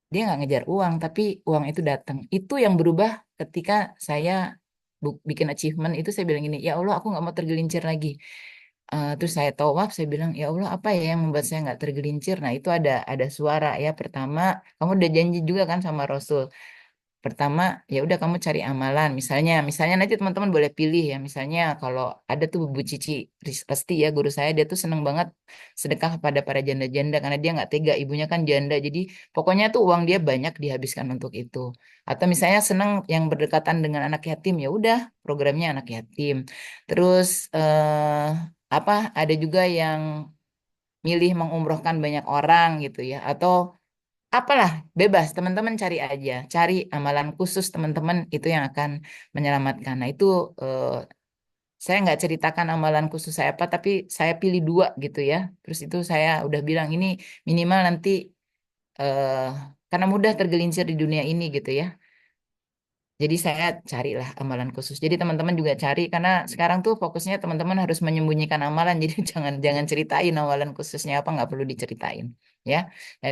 Dia nggak ngejar uang, tapi uang itu datang. Itu yang berubah ketika saya bikin achievement itu saya bilang gini, ya Allah aku nggak mau tergelincir lagi. Terus saya tawaf, saya bilang, ya Allah apa ya yang membuat saya nggak tergelincir? Nah itu ada suara ya. Pertama, kamu udah janji juga kan sama Rasul. Pertama, ya udah kamu cari amalan. Misalnya nanti teman-teman boleh pilih ya. Misalnya kalau ada tuh Bu Cici Resti ya guru saya, dia tuh seneng banget sedekah pada para janda-janda karena dia nggak tega, ibunya kan janda. Jadi pokoknya tuh uang dia banyak dihabiskan untuk itu. Atau misalnya seneng yang berdekatan dengan anak yatim, ya udah programnya anak yatim. Terus apa? Ada juga yang milih mengumrohkan banyak orang gitu ya. Atau apalah bebas teman-teman cari aja cari amalan khusus teman-teman itu yang akan menyelamatkan. Nah itu eh, saya nggak ceritakan amalan khusus saya apa tapi saya pilih dua gitu ya, terus itu saya udah bilang ini minimal nanti eh, karena mudah tergelincir di dunia ini gitu ya, jadi saya carilah amalan khusus. Jadi teman-teman juga cari karena sekarang tuh fokusnya teman-teman harus menyembunyikan amalan. Jadi jangan jangan ceritain amalan khususnya apa, nggak perlu diceritain ya.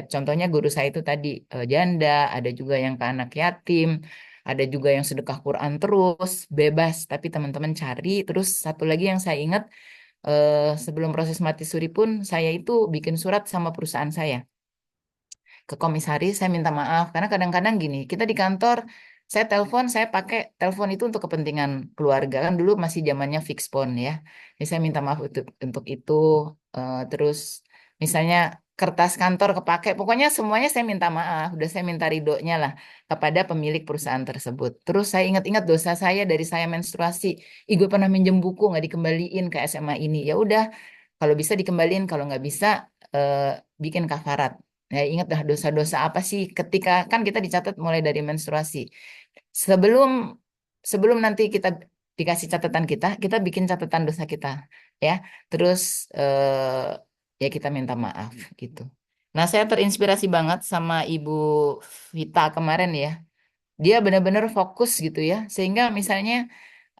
Contohnya guru saya itu tadi janda, ada juga yang ke anak yatim, ada juga yang sedekah Quran terus bebas. Tapi teman-teman cari. Terus satu lagi yang saya ingat sebelum proses mati suri pun saya itu bikin surat sama perusahaan saya ke komisaris, saya minta maaf karena kadang-kadang gini, kita di kantor saya telepon, saya pakai telepon itu untuk kepentingan keluarga kan dulu masih zamannya fix phone ya. Jadi saya minta maaf untuk itu. Terus misalnya kertas kantor kepake, pokoknya semuanya saya minta maaf, udah saya minta ridhonya lah kepada pemilik perusahaan tersebut. Terus saya ingat-ingat dosa saya dari saya menstruasi, ih gue pernah minjem buku nggak dikembaliin ke SMA ini, ya udah kalau bisa dikembaliin, kalau nggak bisa eh, bikin kafarat. Ya, ingat dah dosa-dosa apa sih ketika kan kita dicatat mulai dari menstruasi. Sebelum sebelum nanti kita dikasih catatan kita bikin catatan dosa kita ya. Terus ya kita minta maaf gitu. Nah, saya terinspirasi banget sama Ibu Vita kemarin ya. Dia benar-benar fokus gitu ya. Sehingga misalnya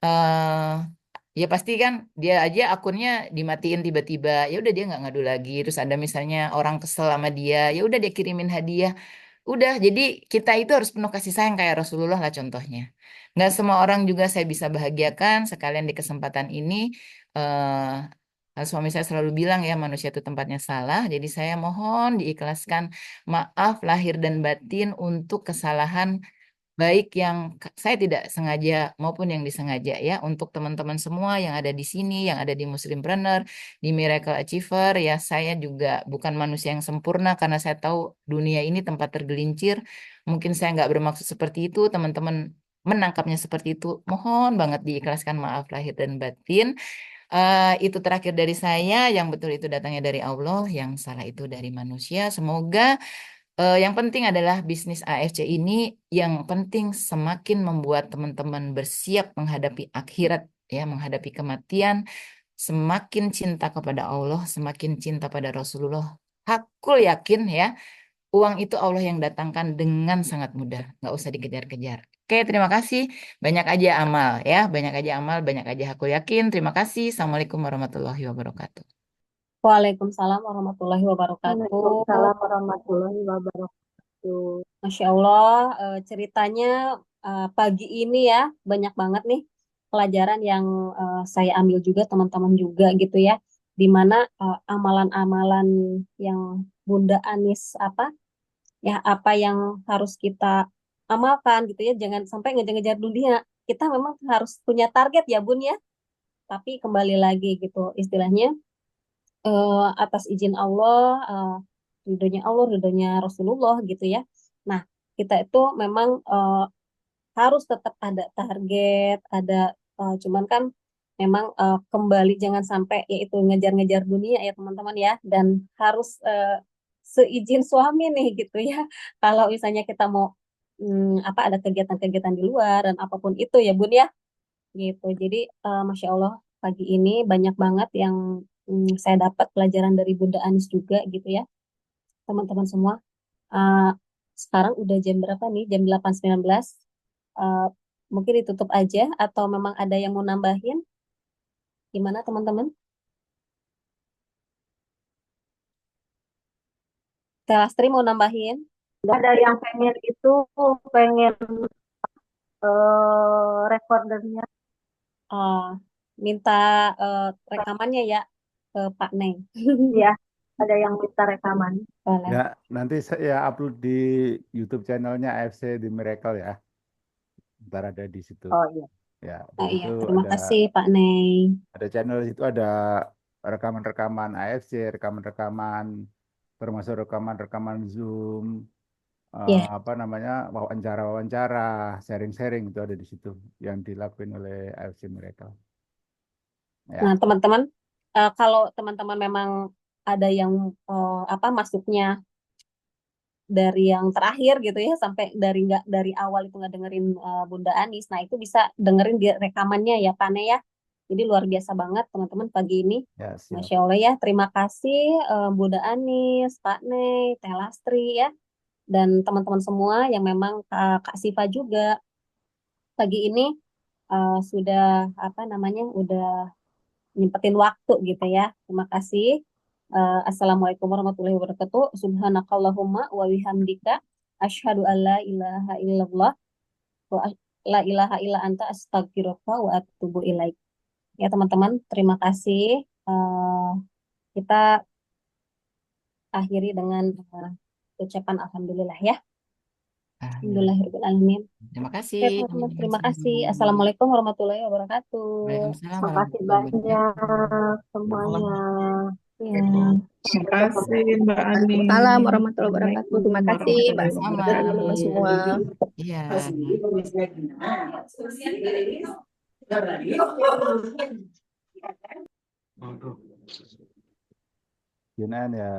eh ya pasti kan dia aja akunnya dimatiin tiba-tiba, ya udah dia nggak ngadu lagi. Terus ada misalnya orang kesel sama dia, ya udah dia kirimin hadiah. Udah, jadi kita itu harus penuh kasih sayang kayak Rasulullah lah contohnya. Nggak semua orang juga saya bisa bahagiakan. Sekalian di kesempatan ini, suami saya selalu bilang ya manusia itu tempatnya salah. Jadi saya mohon diikhlaskan maaf lahir dan batin untuk kesalahan baik yang saya tidak sengaja maupun yang disengaja ya, untuk teman-teman semua yang ada di sini, yang ada di Muslimpreneur, di Miracle Achiever ya, saya juga bukan manusia yang sempurna karena saya tahu dunia ini tempat tergelincir. Mungkin saya nggak bermaksud seperti itu, teman-teman menangkapnya seperti itu. Mohon banget diikhlaskan maaf lahir dan batin. Itu terakhir dari saya, yang betul itu datangnya dari Allah, yang salah itu dari manusia. Semoga yang penting adalah bisnis AFC ini, yang penting semakin membuat teman-teman bersiap menghadapi akhirat, ya, menghadapi kematian, semakin cinta kepada Allah, semakin cinta pada Rasulullah. Hakul yakin ya, uang itu Allah yang datangkan dengan sangat mudah, nggak usah dikejar-kejar. Oke, terima kasih. Banyak aja amal ya, banyak aja amal, banyak aja hakul yakin. Terima kasih. Assalamualaikum warahmatullahi wabarakatuh. Waalaikumsalam warahmatullahi wabarakatuh. Waalaikumsalam warahmatullahi wabarakatuh. Masya Allah, ceritanya pagi ini ya banyak banget nih pelajaran yang saya ambil juga teman-teman juga gitu ya. Di mana amalan-amalan yang Bunda Anis apa yang harus kita amalkan gitu ya. Jangan sampai ngejar-ngejar dunia. Kita memang harus punya target ya Bun ya. Tapi kembali lagi gitu istilahnya atas izin Allah, ridhonya Rasulullah gitu ya. Nah, kita itu memang harus tetap ada target, cuman kan memang kembali jangan sampai yaitu ngejar-ngejar dunia ya teman-teman ya, dan harus seizin suami nih gitu ya. Kalau misalnya kita mau ada kegiatan-kegiatan di luar dan apapun itu ya Bun ya gitu. Jadi Masya Allah pagi ini banyak banget yang saya dapat pelajaran dari Bunda Anis juga gitu ya, teman-teman semua. Uh, Sekarang udah jam berapa nih? Jam 8.19. Uh, Mungkin ditutup aja atau memang ada yang mau nambahin? Gimana teman-teman? Telastri mau nambahin? Nggak ada yang pengen itu, pengen recordernya. Uh, Minta rekamannya ya ke Pak Neng. Ya, ada yang minta rekaman. Boleh. Ya, nanti saya upload di YouTube channelnya AFC di Miracle ya. Ntar ada di situ. Oh iya. Ya, di Oh iya, situ terima ada kasih Pak Neng. channel di situ ada rekaman-rekaman AFC, rekaman-rekaman termasuk rekaman-rekaman Zoom, Ya. apa namanya wawancara-wawancara, sharing-sharing itu ada di situ yang dilakuin oleh AFC Miracle. Nah, Ya, teman-teman, kalau teman-teman memang ada yang apa masuknya dari yang terakhir gitu ya sampai dari nggak dari awal itu nggak dengerin Bunda Anis, nah itu bisa dengerin di rekamannya ya Pane ya. Jadi luar biasa banget teman-teman pagi ini. ya siap. Masya Allah ya, terima kasih Bunda Anis, Pak Nei, Teh Lastri ya, dan teman-teman semua yang memang Kak Siva juga pagi ini sudah apa namanya udah nyempetin waktu gitu ya. Terima kasih. Assalamualaikum warahmatullahi wabarakatuh. Subhanakallahumma wa bihamdika asyhadu an la ilaha illallah wa la ilaha illa anta astaghfiruka wa atubu ilaik. Ya teman-teman, terima kasih. Kita akhiri dengan ucapan alhamdulillah ya. Alhamdulillahirobbilalamin. Terima kasih Oke teman-teman, teman-teman terima kasih. semua. Assalamualaikum warahmatullahi wabarakatuh. Waalaikumsalam Makasih warahmatullahi banyak semuanya. Ya. Terima kasih Mbak Ani. Waalaikumsalam warahmatullahi wabarakatuh. Terima kasih Assalamualaikum Mbak wabarakatuh. Nur dan teman-teman semua. Iya. Yunan ya.